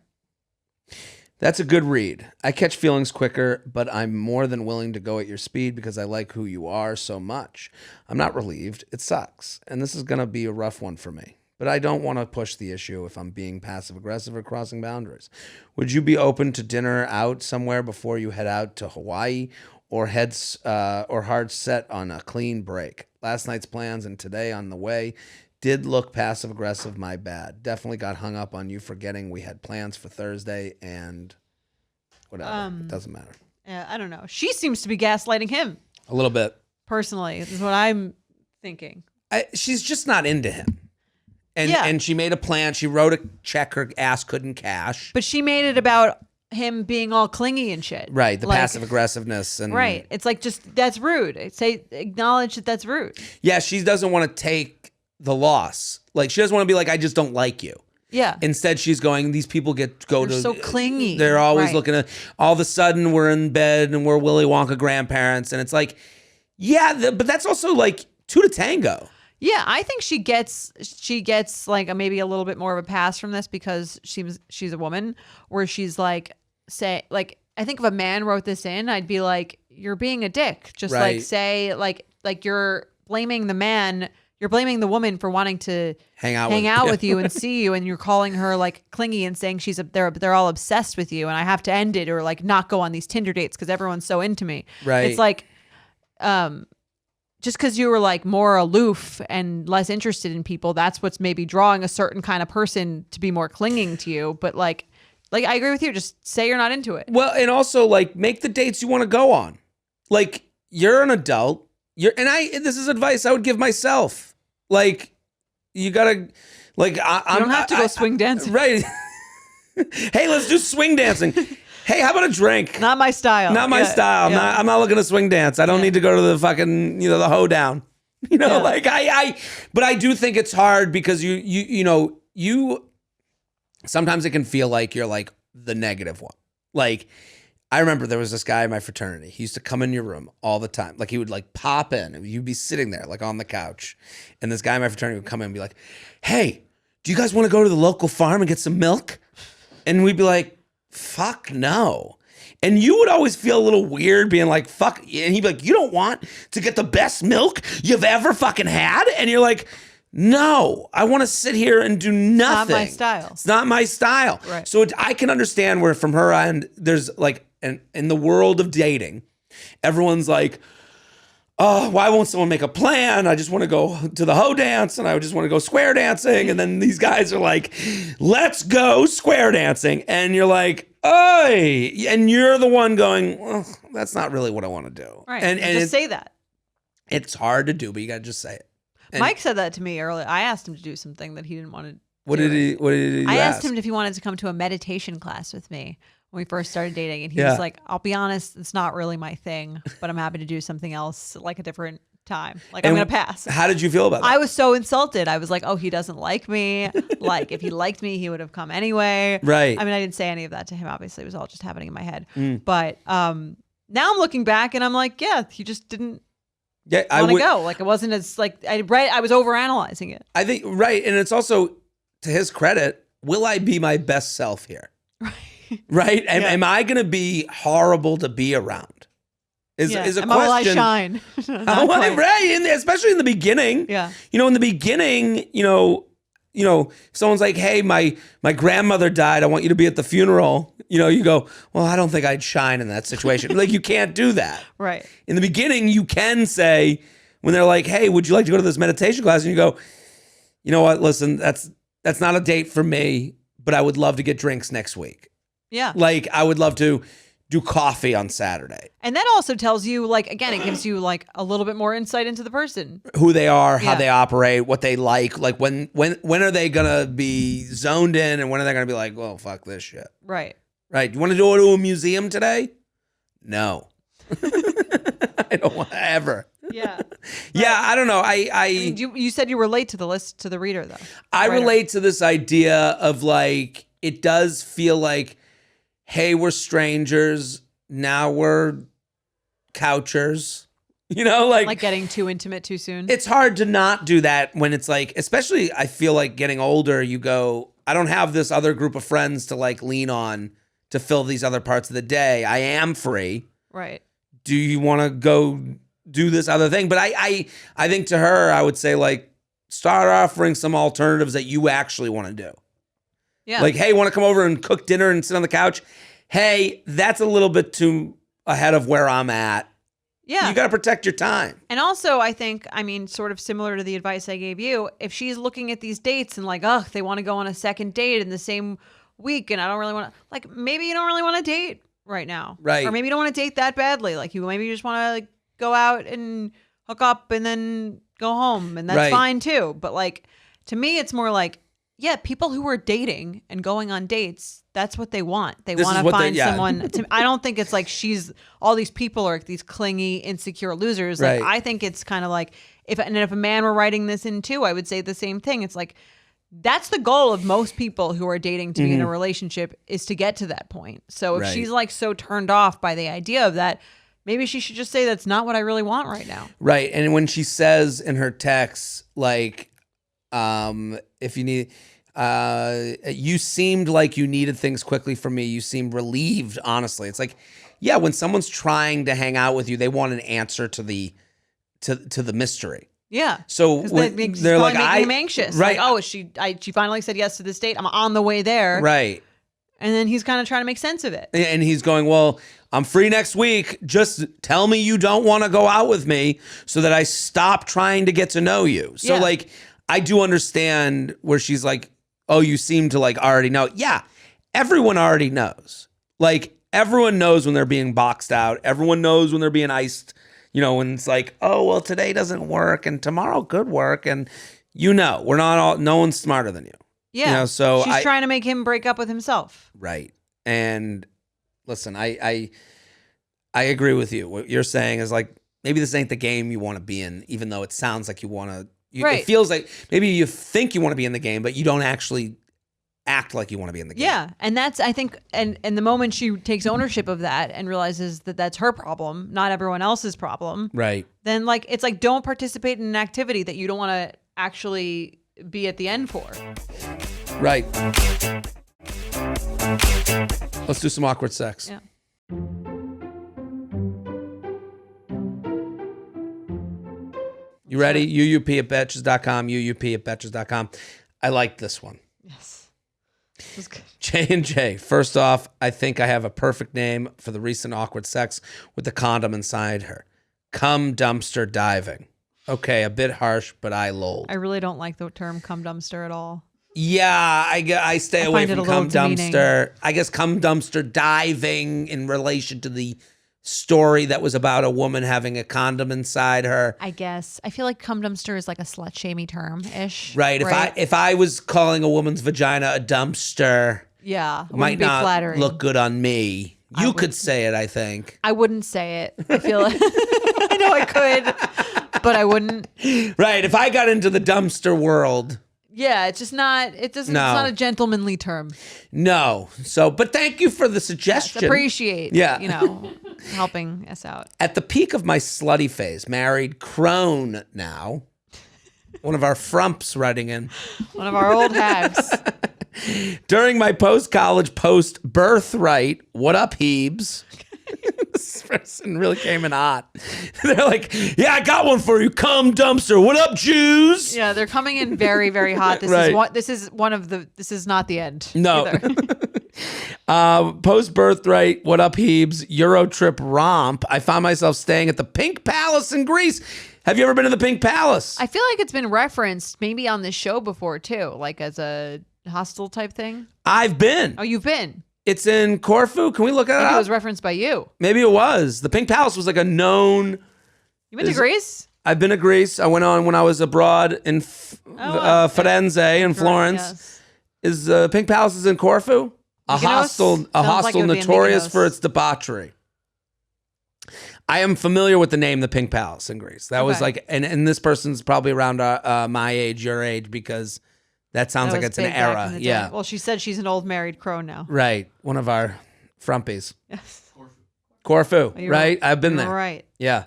That's a good read. I catch feelings quicker, but I'm more than willing to go at your speed because I like who you are so much. I'm not relieved. It sucks. And this is going to be a rough one for me. But I don't want to push the issue if I'm being passive-aggressive or crossing boundaries. Would you be open to dinner out somewhere before you head out to Hawaii or hard set on a clean break? Last night's plans and today on the way did look passive-aggressive, my bad. Definitely got hung up on you forgetting we had plans for Thursday and whatever. It doesn't matter. I don't know. She seems to be gaslighting him. A little bit. Personally, this is what I'm thinking. She's just not into him. And she made a plan. She wrote a check her ass couldn't cash. But she made it about him being all clingy and shit. Right, the passive-aggressiveness. And right. It's like, just, that's rude. Acknowledge that that's rude. Yeah, she doesn't want to take the loss. Like, she doesn't want to be like, I just don't like you. Yeah. Instead, she's going, these people they're so clingy. They're always looking at, all of a sudden we're in bed and we're Willy Wonka grandparents. And it's like, yeah, but that's also like two to tango. Yeah, I think she gets like maybe a little bit more of a pass from this because she's a woman, where she's like, I think if a man wrote this in, I'd be like, you're being a dick. Just like say like you're blaming the man. You're blaming the woman for wanting to hang out with you and see you, and you're calling her like clingy and saying they're all obsessed with you, and I have to end it or like not go on these Tinder dates because everyone's so into me. Right. It's like, just because you were like more aloof and less interested in people, that's what's maybe drawing a certain kind of person to be more clinging to you. But like I agree with you. Just say you're not into it. Well, and also like make the dates you want to go on. Like, you're an adult. This is advice I would give myself. Like, you gotta, like, you don't have to go swing dancing. Right. Hey, let's do swing dancing. Hey, how about a drink? Not my style. Not my style. Yeah. I'm not looking to swing dance. I don't need to go to the fucking, the hoedown. Like but I do think it's hard because you sometimes it can feel like you're like the negative one. Like, I remember there was this guy in my fraternity. He used to come in your room all the time. Like, he would like pop in and you'd be sitting there like on the couch. And this guy in my fraternity would come in and be like, hey, do you guys want to go to the local farm and get some milk? And we'd be like, fuck no. And you would always feel a little weird being like, fuck. And he'd be like, you don't want to get the best milk you've ever fucking had? And you're like, no, I want to sit here and do nothing. Not my style. It's not my style. Right. So I can understand where from her end, there's like, in the world of dating, everyone's like, oh, why won't someone make a plan? I just want to go to the hoe dance and I just want to go square dancing. And then these guys are like, let's go square dancing. And you're like, oy. And you're the one going, well, that's not really what I want to do. Right. And just say that. It's hard to do, but you got to just say it. And Mike said that to me earlier. I asked him to do something that he didn't want to do. What did he I asked him if he wanted to come to a meditation class with me when we first started dating. And he was like, I'll be honest, it's not really my thing, but I'm happy to do something else like a different time. Like, I'm going to pass. How did you feel about that? I was so insulted. I was like, oh, he doesn't like me. Like, if he liked me, he would have come anyway. Right. I mean, I didn't say any of that to him. Obviously, it was all just happening in my head. But now I'm looking back and I'm like, yeah, he just didn't want to go. Like, it wasn't as like I was overanalyzing it. I think, right. And it's also, to his credit, will I be my best self here? Right? Am I going to be horrible to be around? Is a question. Will I shine? Right. Especially in the beginning. Yeah. In the beginning, if someone's like, hey, my grandmother died, I want you to be at the funeral. You go, well, I don't think I'd shine in that situation. Like, you can't do that. Right. In the beginning, you can say, when they're like, hey, would you like to go to this meditation class? And you go, you know what? Listen, that's not a date for me, but I would love to get drinks next week. Yeah. Like, I would love to do coffee on Saturday. And that also tells you, like, again, it gives you like a little bit more insight into the person. Who they are, how they operate, what they like. Like, when are they going to be zoned in and when are they going to be like, well, fuck this shit. Right. Right. You want to go to a museum today? No. I don't want to ever. Yeah. Yeah, I don't know. I mean, you said you relate to the reader, though. I relate to this idea of like, it does feel like, hey, we're strangers. Now we're couchers. Like getting too intimate too soon. It's hard to not do that when it's like, especially I feel like getting older, you go, I don't have this other group of friends to like lean on to fill these other parts of the day. I am free. Right. Do you want to go do this other thing? But I think to her, I would say, like, start offering some alternatives that you actually want to do. Yeah. Like, hey, want to come over and cook dinner and sit on the couch? Hey, that's a little bit too ahead of where I'm at. Yeah. You got to protect your time. And also, I think, I mean, sort of similar to the advice I gave you, if she's looking at these dates and like, oh, they want to go on a second date in the same week and I don't really want to, like, maybe you don't really want to date right now. Right. Or maybe you don't want to date that badly. Like, maybe you just want to like go out and hook up and then go home. And that's fine too. But like, to me, it's more like, yeah, people who are dating and going on dates, that's what they want. They want to find someone. I don't think it's like all these people are these clingy, insecure losers. Like, I think it's kind of like, if a man were writing this in too, I would say the same thing. It's like, that's the goal of most people who are dating to be in a relationship, is to get to that point. So if she's like so turned off by the idea of that, maybe she should just say, that's not what I really want right now. Right. And when she says in her text, like, if you need, you seemed like you needed things quickly from me. You seemed relieved, honestly. It's like, yeah, when someone's trying to hang out with you, they want an answer to the mystery. Yeah. So they're like, making him anxious. Right. Like, oh, she finally said yes to this date. I'm on the way there. Right. And then he's kind of trying to make sense of it. And he's going, well, I'm free next week. Just tell me you don't want to go out with me so that I stop trying to get to know you. So like, I do understand where she's like, oh, you seem to like already know. Yeah, everyone already knows. Like, everyone knows when they're being boxed out. Everyone knows when they're being iced. You know, when it's like, oh, well, today doesn't work and tomorrow could work. And no one's smarter than you. Yeah. You know, so she's trying to make him break up with himself. Right. And listen, I agree with you. What you're saying is like, maybe this ain't the game you want to be in, even though it sounds like you want to. It feels like maybe you think you want to be in the game, but you don't actually act like you want to be in the game. Yeah. And that's, I think, and the moment she takes ownership of that and realizes that that's her problem, not everyone else's problem. Right. Then like, it's like, don't participate in an activity that you don't want to actually be at the end for. Right. Let's do some awkward sex. Yeah. You ready? UUP@betches.com, UUP@betches.com. I like this one. Yes. This was good. J&J. First off, I think I have a perfect name for the recent awkward sex with the condom inside her. Cum dumpster diving. Okay, a bit harsh, but I lolled. I really don't like the term cum dumpster at all. Yeah, I stay away from cum demeaning. dumpster. I guess cum dumpster diving in relation to the story that was about a woman having a condom inside her. I guess. I feel like cum dumpster is like a slut-shamey term-ish. Right. If I was calling a woman's vagina a dumpster, it might be not flattering. look good on me. You could say it, I think. I wouldn't say it. I feel like I know I could, but I wouldn't. Right. If I got into the dumpster world. Yeah, it's just not, it's not a gentlemanly term. No. So, but thank you for the suggestion. Yes, appreciate, helping us out. At the peak of my slutty phase, married crone now, one of our frumps writing in. One of our old hags. During my post-college post-birthright, what up, Heebs? This person really came in hot. They're like, yeah, I got one for you. Cum dumpster. What up, Jews? Yeah, they're coming in very, very hot. This is this is not the end. No. Post birthright. What up, Heebs? Euro trip romp. I found myself staying at the Pink Palace in Greece. Have you ever been to the Pink Palace? I feel like it's been referenced maybe on this show before too, like as a hostel type thing. I've been. Oh, you've been. It's in Corfu. Can we look at it up? Maybe it was referenced by you. Maybe it was. The Pink Palace was like a known. You went to Greece? I've been to Greece. I went on when I was abroad in Firenze in Florence. Yes. Is Pink Palace is in Corfu? A hostel notorious for its debauchery. I am familiar with the name the Pink Palace in Greece. That was like, and this person's probably around my age, your age, because that sounds like it's an era. Yeah. Well, she said she's an old married crone now. Right. One of our frumpies. Yes. Corfu. Right? I've been there. Right. Yeah.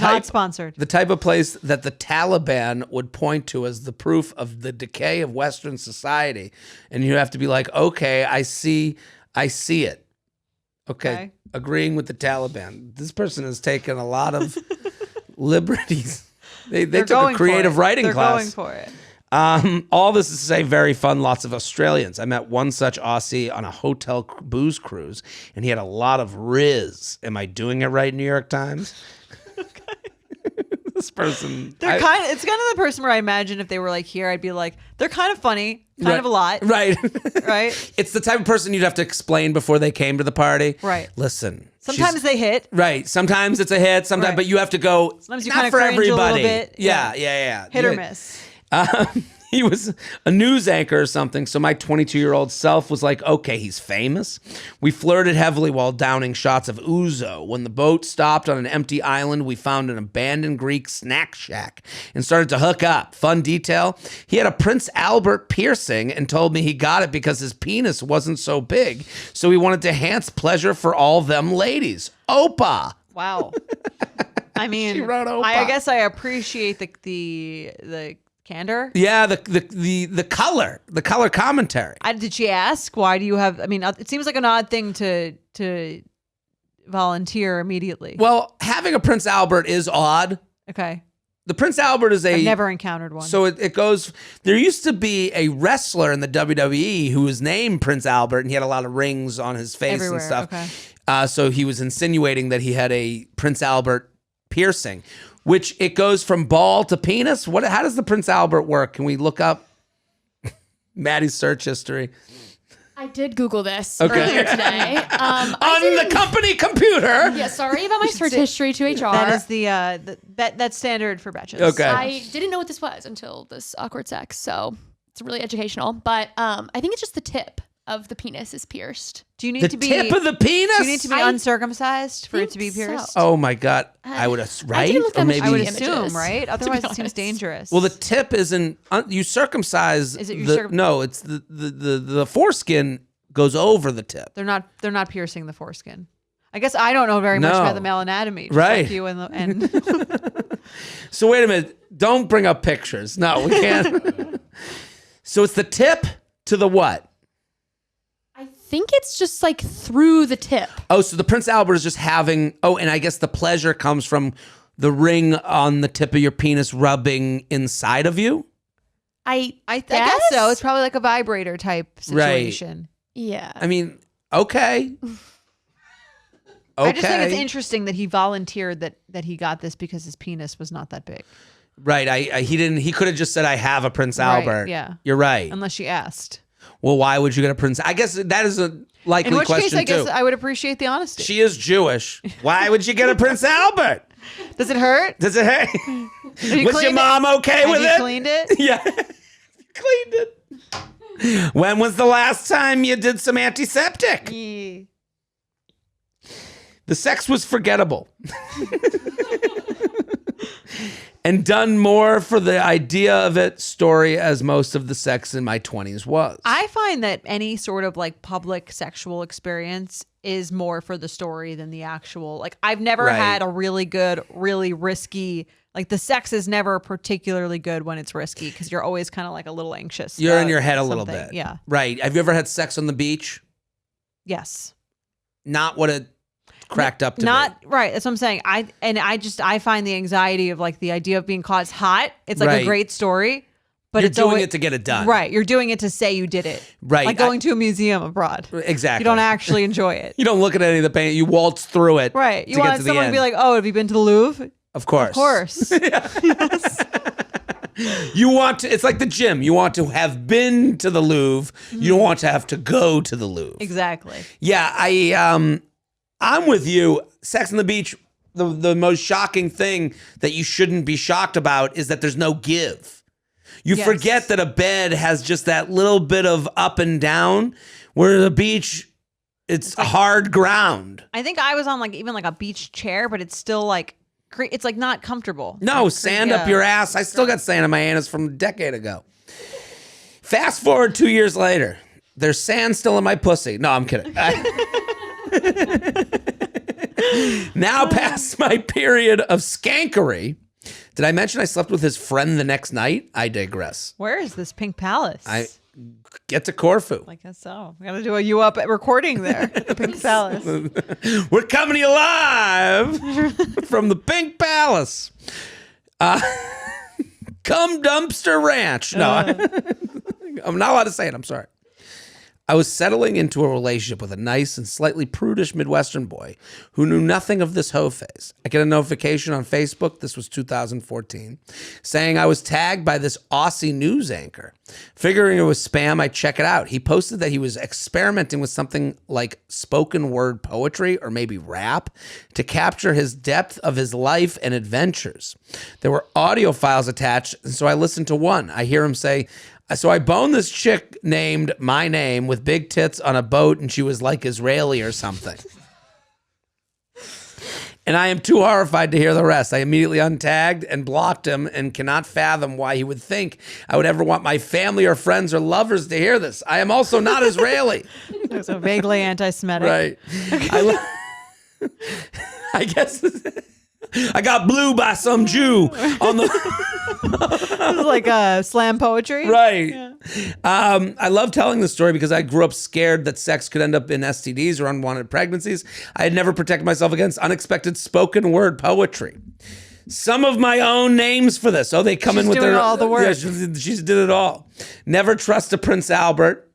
Not sponsored. The type of place that the Taliban would point to as the proof of the decay of Western society. And you have to be like, okay, I see I see it. Okay. Agreeing with the Taliban. This person has taken a lot of liberties. They took a creative writing class. They're going for it. All this is to say, very fun. Lots of Australians. I met one such Aussie on a hotel booze cruise, and he had a lot of Riz. Am I doing it right, New York Times? This person. It's kind of the person where I imagine if they were like here, I'd be like, they're kind of funny, kind of a lot. Right. Right. It's the type of person you'd have to explain before they came to the party. Right. Listen. Sometimes they hit. Right. Sometimes it's a hit. Sometimes, but you have to go. Sometimes you not kind of for cringe everybody. a little bit. Yeah. Hit or miss. He was a news anchor or something, so my 22-year-old self was like, okay, he's famous. We flirted heavily while downing shots of ouzo. When the boat stopped on an empty island, we found an abandoned Greek snack shack and started to hook up. Fun detail, he had a Prince Albert piercing and told me he got it because his penis wasn't so big, so he wanted to enhance pleasure for all them ladies. Opa! Wow. I mean, She wrote Opa. I guess I appreciate the candor. Yeah, the color commentary. Did she ask why do you have? I mean, it seems like an odd thing to volunteer immediately. Well, having a Prince Albert is odd. Okay. The Prince Albert is I've never encountered one. So it goes. There used to be a wrestler in the WWE who was named Prince Albert, and he had a lot of rings on his face everywhere. and stuff. Okay. So he was insinuating that he had a Prince Albert piercing, which it goes from ball to penis. How does the Prince Albert work? Can we look up Maddie's search history? I did Google this earlier today. On the company computer. Yeah, sorry about my search history to HR. That is that's standard for batches. Okay. I didn't know what this was until this awkward sex, so it's really educational. But I think it's just the tip of the penis is pierced. Do you need to be tip of the penis? Do you need to be uncircumcised for it to be pierced? So. Oh my God! I would right? didn't look Or that much maybe I would images, assume, right? Otherwise, it seems honest. dangerous. Well, the tip isn't. You circumcise. Is it you no, it's the foreskin goes over the tip. they're not piercing the foreskin. I guess I don't know very much about the male anatomy, just Right. like you and So wait a minute. Don't bring up pictures. No, we can't. So it's the tip to the what? I think it's just like through the tip. Oh, so the Prince Albert is just having. Oh, and I guess the pleasure comes from the ring on the tip of your penis rubbing inside of you. I guess so. It's probably like a vibrator type situation. Yeah. I mean, okay. I just think it's interesting that he volunteered that he got this because his penis was not that big. Right. He could have just said, I have a Prince Albert. Yeah. You're right. Unless she asked. Well, why would you get a Prince? I guess that is a likely In which question case, I guess too. I would appreciate the honesty. She is Jewish. Why would you get a Prince Albert? Does it hurt? Does it hurt? Have you Was your cleaned mom okay Have with you it? cleaned it? Yeah. Cleaned it. When was the last time you did some antiseptic? Yeah. The sex was forgettable. And done more for the idea of it story as most of the sex in my 20s was. I find that any sort of like public sexual experience is more for the story than the actual. Like I've never Right. had a really good, really risky. Like the sex is never particularly good when it's risky because you're always kind of like a little anxious. You're in about your head a little something. bit. Yeah. Right. Have you ever had sex on the beach? Yes. Not what it cracked up to Not be. right. That's what I'm saying. I find the anxiety of like the idea of being caught is hot. It's like Right. a great story, but You're it's doing always, it to get it done. Right. You're doing it to say you did it. Right. Like going to a museum abroad. Exactly. You don't actually enjoy it. You don't look at any of the paint. You waltz through it. Right. You to get want to the someone to be end. like, oh, have you been to the Louvre? Of course. Of course. You want to, it's like the gym. You want to have been to the Louvre. You don't want to have to go to the Louvre. Exactly. Yeah, I'm with you. Sex on the beach, the most shocking thing that you shouldn't be shocked about is that there's no give. You Yes. forget that a bed has just that little bit of up and down, where the beach, it's hard ground. I think I was on like even like a beach chair, but it's still like it's like not comfortable. No, Like, sand yeah. up your ass. I still got sand in my anus from a decade ago. Fast forward 2 years later. There's sand still in my pussy. No, I'm kidding. Now past my period of skankery. Did I mention I slept with his friend the next night? I digress. Where is this pink palace? get to Corfu. I guess so. We got to do a You Up recording there at the Pink Palace. We're coming to you live from the Pink Palace. Come Dumpster Ranch. No, I'm not allowed to say it. I'm sorry. I was settling into a relationship with a nice and slightly prudish Midwestern boy who knew nothing of this hoe phase. I get a notification on Facebook, this was 2014, saying I was tagged by this Aussie news anchor. Figuring it was spam, I check it out. He posted that he was experimenting with something like spoken word poetry or maybe rap to capture his depth of his life and adventures. There were audio files attached, and so I listened to one. I hear him say, so I boned this chick named my name with big tits on a boat, and she was like Israeli or something. And I am too horrified to hear the rest. I immediately untagged and blocked him and cannot fathom why he would think I would ever want my family or friends or lovers to hear this. I am also not Israeli. So vaguely anti-Semitic. Right. I guess I got blew by some Jew on the... It was like slam poetry. Right. Yeah. I love telling this story because I grew up scared that sex could end up in STDs or unwanted pregnancies. I had never protected myself against unexpected spoken word poetry. Some of my own names for this. Oh, they come in with doing their all the work. Yeah, she's did it all. Never trust a Prince Albert.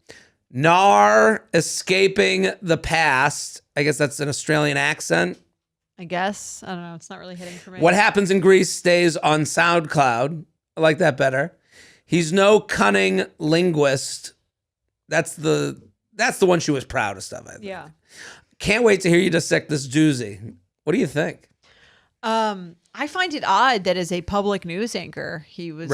Nar escaping the past. I guess that's an Australian accent. I guess. I don't know. It's not really hitting for me. What happens in Greece stays on SoundCloud. I like that better. He's no cunning linguist. That's the one she was proudest of, I think. Yeah. Can't wait to hear you dissect this doozy. What do you think? I find it odd that as a public news anchor, he was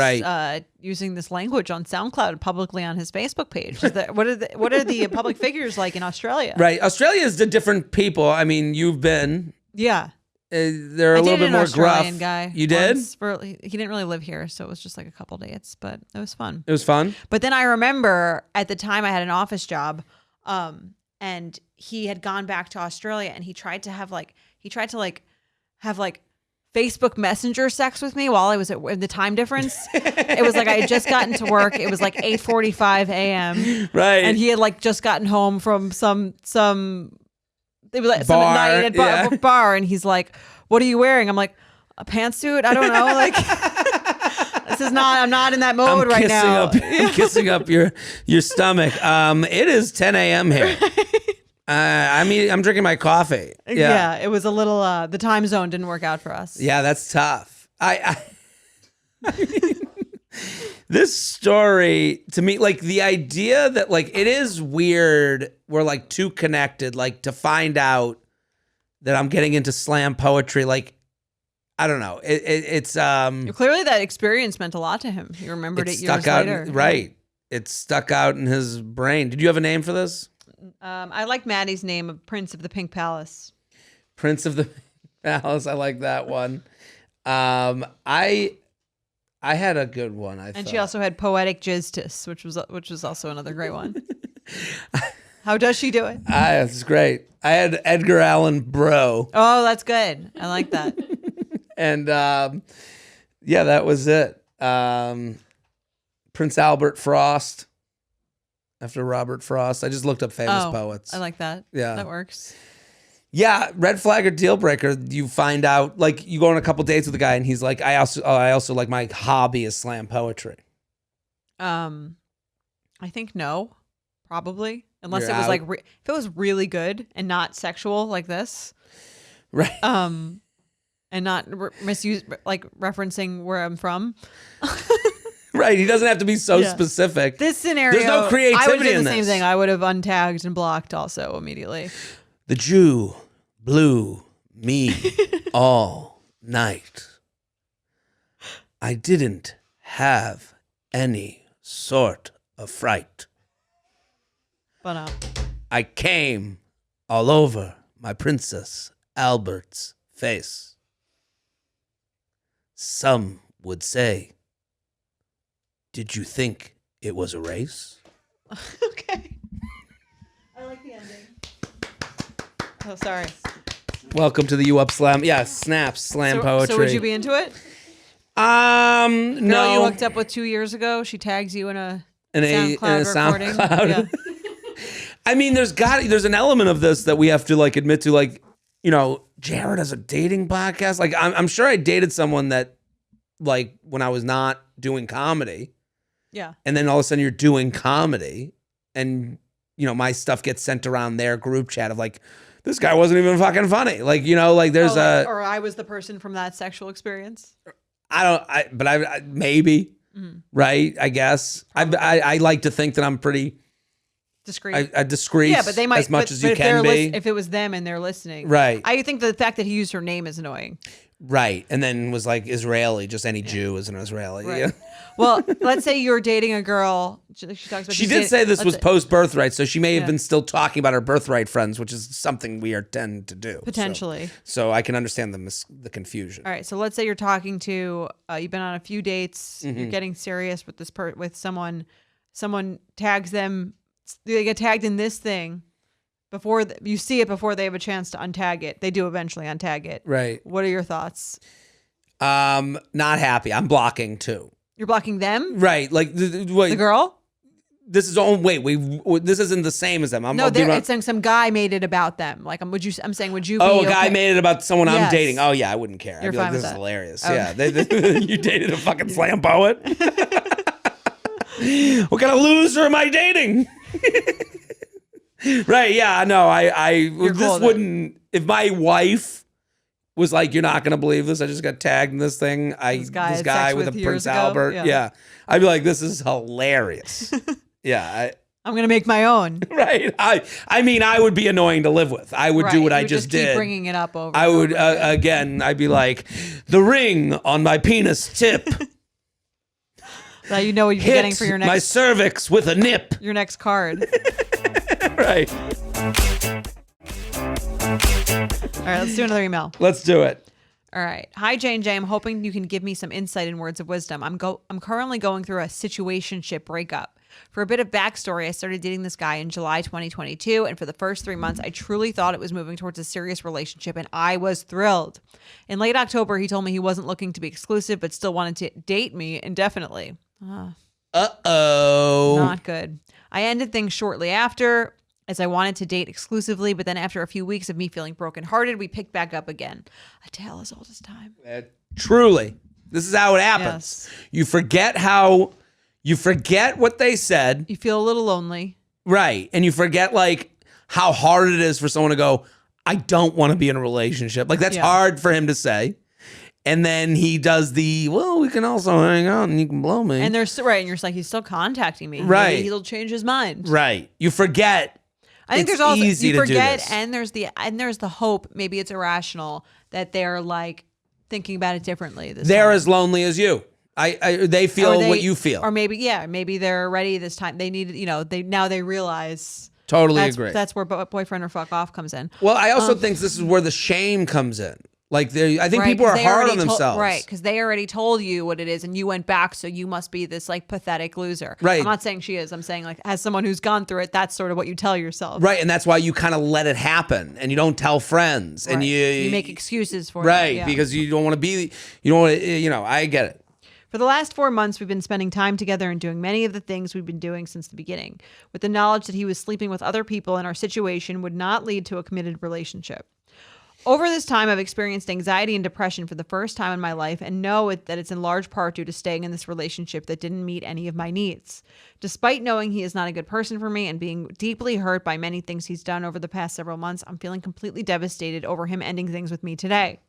using this language on SoundCloud publicly on his Facebook page. What are the public figures like in Australia? Right. Australia is the different people. I mean, you've been. Yeah. They're a little bit more Australian gruff. Guy you did? He didn't really live here, so it was just like a couple dates, but it was fun. It was fun? But then I remember at the time I had an office job, and he had gone back to Australia, and he tried to have Facebook Messenger sex with me while I was in the time difference. It was like I had just gotten to work. It was like 8:45 a.m. Right. And he had like just gotten home from some it was like bar, some night at bar, and he's like, "What are you wearing?" I'm like, "A pantsuit." I don't know. Like, I'm not in that mode right now. I'm kissing up your stomach. It is 10 a.m. here. I'm drinking my coffee. Yeah, it was a little. The time zone didn't work out for us. Yeah, that's tough. I this story to me, like the idea that like it is weird. We're like too connected, like to find out that I'm getting into slam poetry. Like, I don't know. It's clearly that experience meant a lot to him. He remembered it years later. Right. It stuck out in his brain. Did you have a name for this? I like Maddie's name of Prince of the Pink Palace. Prince of the Palace. I like that one. I had a good one. And she also had Poetic Jizztus, which was also another great one. How does she do it? It's great. I had Edgar Allan Bro. Oh, that's good. I like that. And yeah, that was it. Prince Albert Frost. After Robert Frost. I just looked up famous poets. I like that. Yeah. That works. Yeah, red flag or deal breaker. You find out, like, you go on a couple dates with a guy, and he's like, I also like my hobby is slam poetry. I think no, probably, unless You're it was out. like if it was really good and not sexual like this, Right. and not misuse like referencing where I'm from. Right. He doesn't have to be so specific. This scenario, there's no creativity I would do in the same this. thing. I would have untagged and blocked also immediately. The Jew blew me all night. I didn't have any sort of fright. But I came all over my Princess Albert's face. Some would say, did you think it was a race? okay. I like the ending. Oh, sorry. Welcome to the You Up Slam. Yeah, snaps, slam poetry. So would you be into it? No. Girl you hooked up with 2 years ago, she tags you in a in a recording. SoundCloud. Yeah. I mean, there's an element of this that we have to like admit to, like, you know, Jared has a dating podcast. Like, I'm sure I dated someone that, like, when I was not doing comedy, Yeah. and then all of a sudden you're doing comedy, and you know my stuff gets sent around their group chat of like, this guy wasn't even fucking funny. Like, you know, like there's or I was the person from that sexual experience. I maybe, right? I guess I like to think that I'm pretty Discreet. discreet. Yeah, but they might as much as you if can be. if it was them and they're listening, Right. I think the fact that he used her name is annoying. Right, and then was like Israeli. Just any Jew is an Israeli. Right. Yeah. Well, let's say you're dating a girl. She talks about. She did say this was post birthright, so she may have Yeah. been still talking about her birthright friends, which is something we tend to do Potentially. So I can understand the confusion. All right, so let's say you're talking to. You've been on a few dates. You're getting serious with with someone. Someone tags them. They get tagged in this thing. Before you see it, before they have a chance to untag it, they do eventually untag it. Right. What are your thoughts? Not happy. I'm blocking too. You're blocking them, Right. Like the girl. This is this isn't the same as them. No, it's saying some guy made it about them. Like, I'm saying, would you? Oh, be a guy okay? made it about someone I'm Yes. dating. Oh yeah, I wouldn't care. You're I'd be fine like, with this is that. hilarious. Okay. Yeah, you dated a fucking slam poet. What kind of loser am I dating? Right? Yeah. No. This cool with wouldn't. If my wife was like, "You're not gonna believe this. I just got tagged in this thing. This guy this had guy sex with a with Prince years ago? Albert." Yeah. Yeah. I'd be like, "This is hilarious." Yeah. I'm gonna make my own. Right. I mean, I would be annoying to live with. I would do what You I would just keep did. bringing it up over. I and would over again. again. I'd be like, the ring on my penis tip Now you know what you're hit getting for your my next cervix with a nip. card. Right. All right, let's do another email. Let's do it. All right. Hi, J&J. I'm hoping you can give me some insight and words of wisdom. I'm currently going through a situationship breakup. For a bit of backstory, I started dating this guy in July 2022, and for the first 3 months, I truly thought it was moving towards a serious relationship, and I was thrilled. In late October, he told me he wasn't looking to be exclusive, but still wanted to date me indefinitely. Uh-oh. Not good. I ended things shortly after, as I wanted to date exclusively, but then after a few weeks of me feeling brokenhearted, we picked back up again. A tale as old as time. Truly. This is how it happens. Yes. You forget what they said. You feel a little lonely. Right. And you forget like how hard it is for someone to go, I don't want to be in a relationship. Like that's hard for him to say. And then he does well, we can also hang out and you can blow me. And there's right, and you're just like, he's still contacting me. Right. Maybe he'll change his mind. Right. You forget. I think It's there's also easy you to do forget, this. and there's the hope. Maybe it's irrational that they're like thinking about it differently. They're as lonely as you. They feel what you feel. Or maybe they're ready this time. They need, they realize. Totally agree. That's where boyfriend or fuck off comes in. Well, I also think this is where the shame comes in. Like, I think people are hard on themselves. Right, because they already told you what it is, and you went back, so you must be this like pathetic loser. Right. I'm not saying she is. I'm saying like as someone who's gone through it, that's sort of what you tell yourself. Right, and that's why you kind of let it happen, and you don't tell friends, and Right. you make excuses for it. right Yeah. because you don't want to be. You don't want to. I get it. For the last 4 months, we've been spending time together and doing many of the things we've been doing since the beginning, with the knowledge that he was sleeping with other people and our situation would not lead to a committed relationship. Over this time, I've experienced anxiety and depression for the first time in my life and know that it's in large part due to staying in this relationship that didn't meet any of my needs. Despite knowing he is not a good person for me and being deeply hurt by many things he's done over the past several months, I'm feeling completely devastated over him ending things with me today.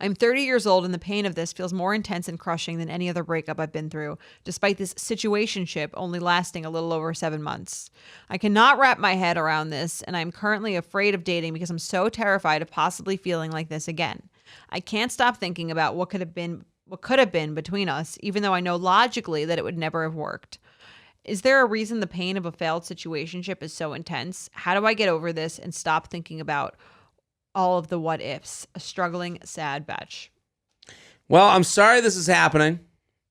I'm 30 years old and the pain of this feels more intense and crushing than any other breakup I've been through, despite this situationship only lasting a little over 7 months. I cannot wrap my head around this, and I'm currently afraid of dating because I'm so terrified of possibly feeling like this again. I can't stop thinking about what could have been between us, even though I know logically that it would never have worked. Is there a reason the pain of a failed situationship is so intense? How do I get over this and stop thinking about all of the what ifs? A struggling, sad batch. Well, I'm sorry this is happening.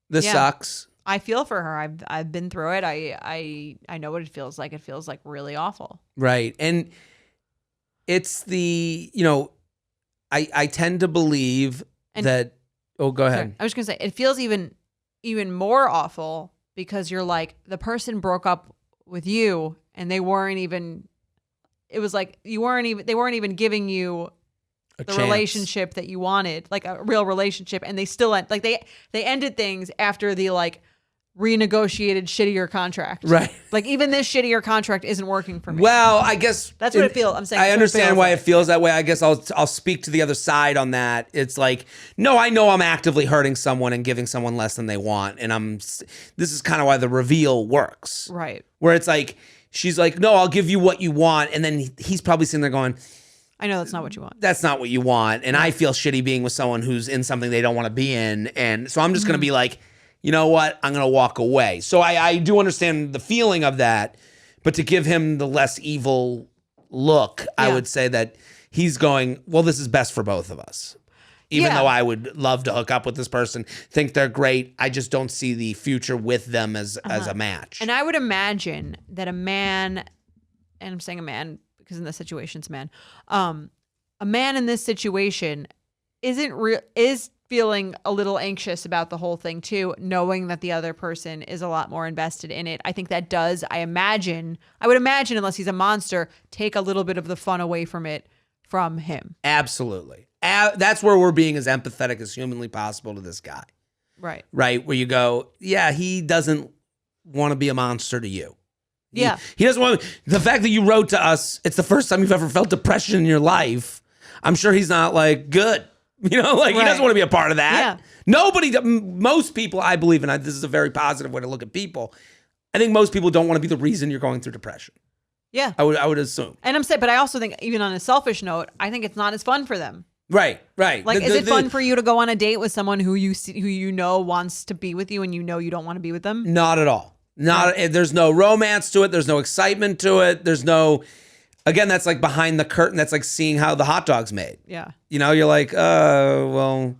This sucks. I feel for her. I've been through it. I know what it feels like. It feels like really awful. Right. And it's I tend to believe that. Oh, go ahead. I was going to say, it feels even more awful because you're like, the person broke up with you and they weren't even, it was like they weren't even giving you the relationship that you wanted, like a real relationship, and they still like they ended things after the like renegotiated shittier contract. Right. Like even this shittier contract isn't working for me. Well, I guess that's what it feels. I'm saying I understand why it feels that way. I guess I'll speak to the other side on that. It's like, no, I know I'm actively hurting someone and giving someone less than they want, and this is kind of why the reveal works. Right. Where it's like she's like, no, I'll give you what you want, and then he's probably sitting there going, I know that's not what you want. That's not what you want. And I feel shitty being with someone who's in something they don't want to be in. And so I'm just going to be like, you know what? I'm going to walk away. So I do understand the feeling of that. But to give him the less evil look, I would say that he's going, well, this is best for both of us. Even though I would love to hook up with this person, think they're great, I just don't see the future with them as a match. And I would imagine that a man, and I'm saying a man, because in this situation, it's a man. A man in this situation is feeling a little anxious about the whole thing too, knowing that the other person is a lot more invested in it. I think that does, I would imagine, unless he's a monster, take a little bit of the fun away from it from him. Absolutely. That's where we're being as empathetic as humanly possible to this guy. Right. Right. Where you go, yeah, he doesn't want to be a monster to you. Yeah. He doesn't want the fact that you wrote to us, it's the first time you've ever felt depression in your life. I'm sure he's not like, good. You know, like he doesn't want to be a part of that. Yeah. Most people, I believe, and this is a very positive way to look at people. I think most people don't want to be the reason you're going through depression. Yeah. I would assume. And I'm saying, but I also think, even on a selfish note, I think it's not as fun for them. Right. Like, is it fun for you to go on a date with someone who you know wants to be with you and you know you don't want to be with them? Not at all. There's no romance to it. There's no excitement to it. There's no, again, that's like behind the curtain. That's like seeing how the hot dog's made. Yeah. You know, you're like, well,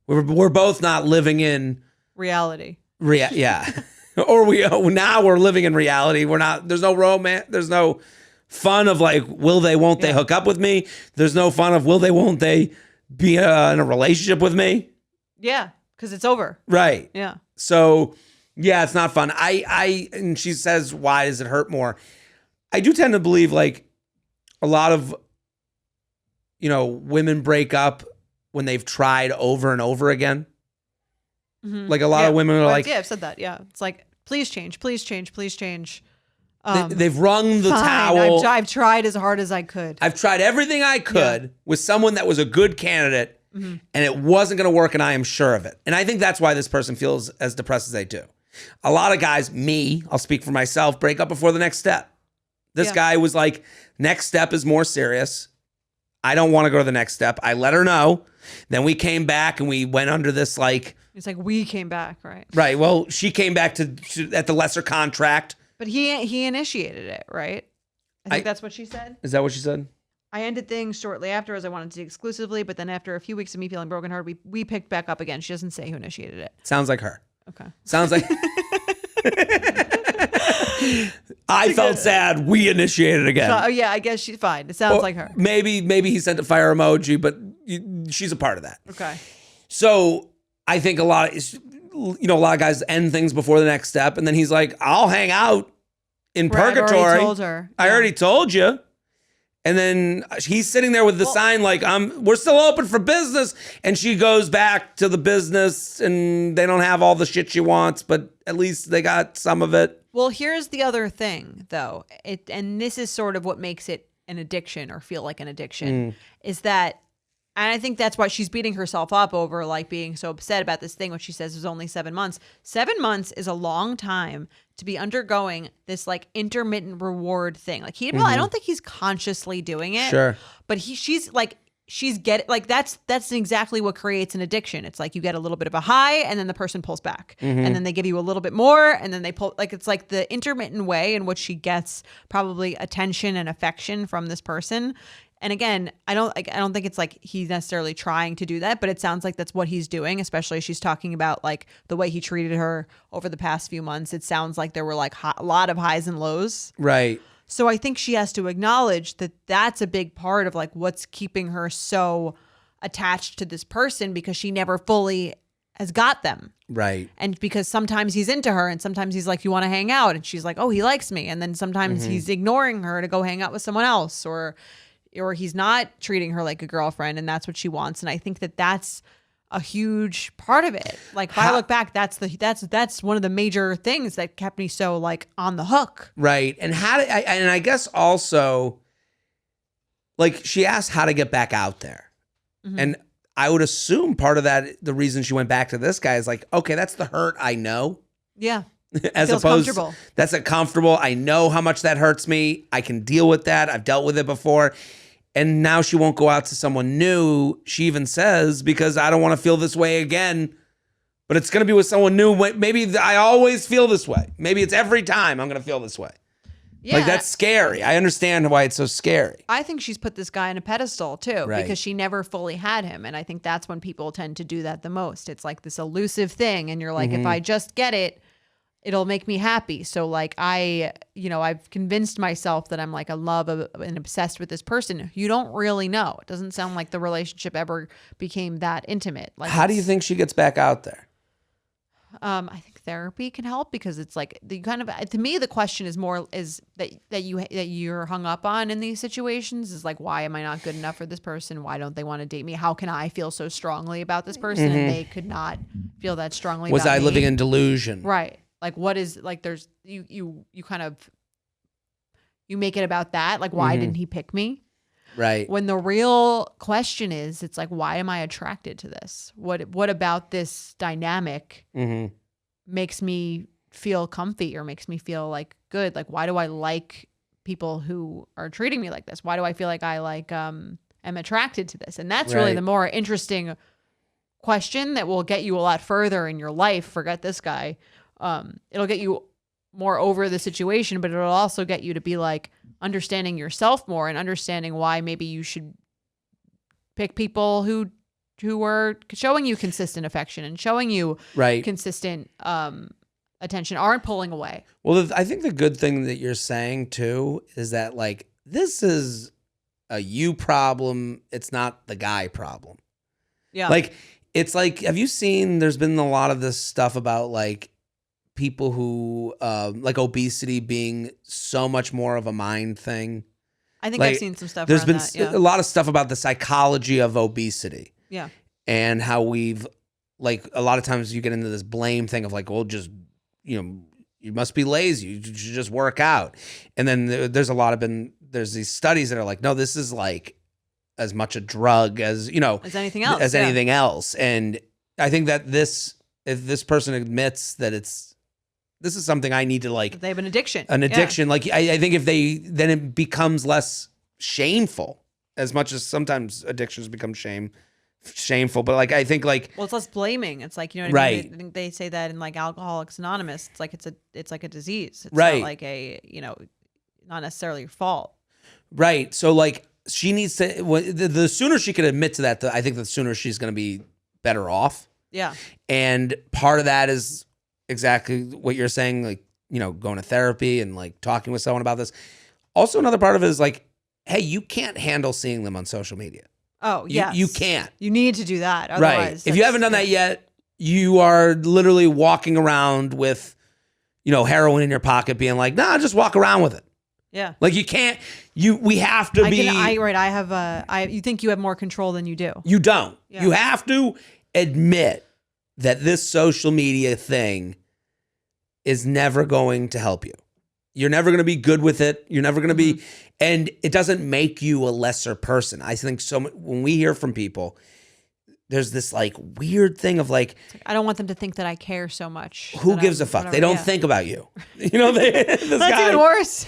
we're both not living in reality. Yeah. Or now we're living in reality. We're not, there's no romance. There's no fun of like, will they, won't they hook up with me? There's no fun of will they, won't they be in a relationship with me? Yeah. Because it's over. Right. Yeah. So yeah, it's not fun. And she says, why does it hurt more? I do tend to believe like a lot of, women break up when they've tried over and over again. Mm-hmm. Like a lot of women are like, yeah, I've said that. Yeah. It's like, please change, please change, please change. They've wrung the towel. I've tried as hard as I could. I've tried everything I could with someone that was a good candidate and it wasn't going to work. And I am sure of it. And I think that's why this person feels as depressed as they do. A lot of guys, I'll speak for myself, break up before the next step. This guy was like, next step is more serious. I don't want to go to the next step. I let her know. Then we came back and we went under this like. It's like we came back, right? Right. Well, she came back to at the lesser contract. But he initiated it, right? I think that's what she said. Is that what she said? I ended things shortly after as I wanted to exclusively, but then after a few weeks of me feeling brokenhearted, we picked back up again. She doesn't say who initiated it. Sounds like her. Okay. Sounds like I felt sad. We initiated again. So, yeah, I guess she's fine. It sounds like her. Maybe he sent a fire emoji, but she's a part of that. Okay. So I think a lot of guys end things before the next step, and then he's like, "I'll hang out in purgatory." I already told her. I already told you. And then he's sitting there with the sign like, we're still open for business. And she goes back to the business and they don't have all the shit she wants, but at least they got some of it. Well, here's the other thing, though. And this is sort of what makes it an addiction or feel like an addiction is that, and I think that's why she's beating herself up over like being so upset about this thing, which she says was only 7 months. 7 months is a long time to be undergoing this like intermittent reward thing. Like I don't think he's consciously doing it. Sure. But she's that's exactly what creates an addiction. It's like you get a little bit of a high and then the person pulls back and then they give you a little bit more and then they pull, like it's like the intermittent way in which she gets probably attention and affection from this person. And again, I don't think it's like he's necessarily trying to do that, but it sounds like that's what he's doing, especially as she's talking about like the way he treated her over the past few months. It sounds like there were like a lot of highs and lows. Right. So I think she has to acknowledge that that's a big part of like what's keeping her so attached to this person, because she never fully has got them. Right. And because sometimes he's into her and sometimes he's like, you want to hang out? And she's like, oh, he likes me. And then sometimes he's ignoring her to go hang out with someone else, or he's not treating her like a girlfriend, and that's what she wants. And I think that that's a huge part of it. Like if I look back, that's one of the major things that kept me so like on the hook. Right. And I guess also, like, she asked how to get back out there. And I would assume part of that, the reason she went back to this guy is like, okay, that's the hurt I know. Yeah. As feels opposed, comfortable. That's a comfortable. I know how much that hurts me. I can deal with that. I've dealt with it before. And now she won't go out to someone new. She even says, because I don't want to feel this way again. But it's going to be with someone new. Maybe I always feel this way. Maybe it's every time I'm going to feel this way. Yeah. Like, that's scary. I understand why it's so scary. I think she's put this guy on a pedestal too, Right. because she never fully had him. And I think that's when people tend to do that the most. It's like this elusive thing. And you're like, if I just get it, it'll make me happy. So like I've convinced myself that I'm like in love and obsessed with this person. You don't really know. It doesn't sound like the relationship ever became that intimate. Like, How do you think she gets back out there? I think therapy can help, because it's like the kind of, to me, the question is more is that you're hung up on in these situations is like, why am I not good enough for this person? Why don't they want to date me? How can I feel so strongly about this person and they could not feel that strongly? Was about I me? living in delusion? Right. Like, what is, like, there's, you kind of, you make it about that. Like, why didn't he pick me? Right. When the real question is, it's like, why am I attracted to this? What about this dynamic makes me feel comfy or makes me feel like good? Like, why do I like people who are treating me like this? Why do I feel like I like, am attracted to this? And that's really the more interesting question that will get you a lot further in your life. Forget this guy. It'll get you more over the situation, but it'll also get you to be like understanding yourself more and understanding why maybe you should pick people who are showing you consistent affection and showing you consistent attention, aren't pulling away. Well, I think the good thing that you're saying too is that, like, this is a you problem. It's not the guy problem. Yeah. Like, it's like, have you seen, there's been a lot of this stuff about like people who like obesity being so much more of a mind thing. I think Like, I've seen some stuff. There's around been that, a lot of stuff about the psychology of obesity. Yeah. And how we've, like, a lot of times you get into this blame thing of like, well, just, you must be lazy. You should just work out. And then there's there's these studies that are like, no, this is like as much a drug as, as anything else. anything else. And I think that if this person admits that this is something I need to, like, They have an addiction. Like, I think then it becomes less shameful, as much as sometimes addictions become shameful. But like, I think, like, well, it's less blaming. It's like, you know what I mean? Right. I think they say that in like Alcoholics Anonymous. It's like it's like a disease. It's Right. not like not necessarily your fault. Right. So like, she needs to, the sooner she can admit to that, I think the sooner she's going to be better off. Yeah. And part of that is exactly what you're saying, like, going to therapy and like talking with someone about this. Also, another part of it is like, hey, you can't handle seeing them on social media. Oh, yes. You can't. You need to do that. Right. Otherwise, If you haven't done that yet, you are literally walking around with, heroin in your pocket, being like, nah, just walk around with it. Yeah. Like, you can't, we have to be. You think you have more control than you do. You don't. Yeah. You have to admit that this social media thing is never going to help you. You're never going to be good with it. You're never going to be, and it doesn't make you a lesser person. I think when we hear from people, there's this like weird thing of like, I don't want them to think that I care so much. Who gives a fuck? They don't think about you. This That's guy, even worse.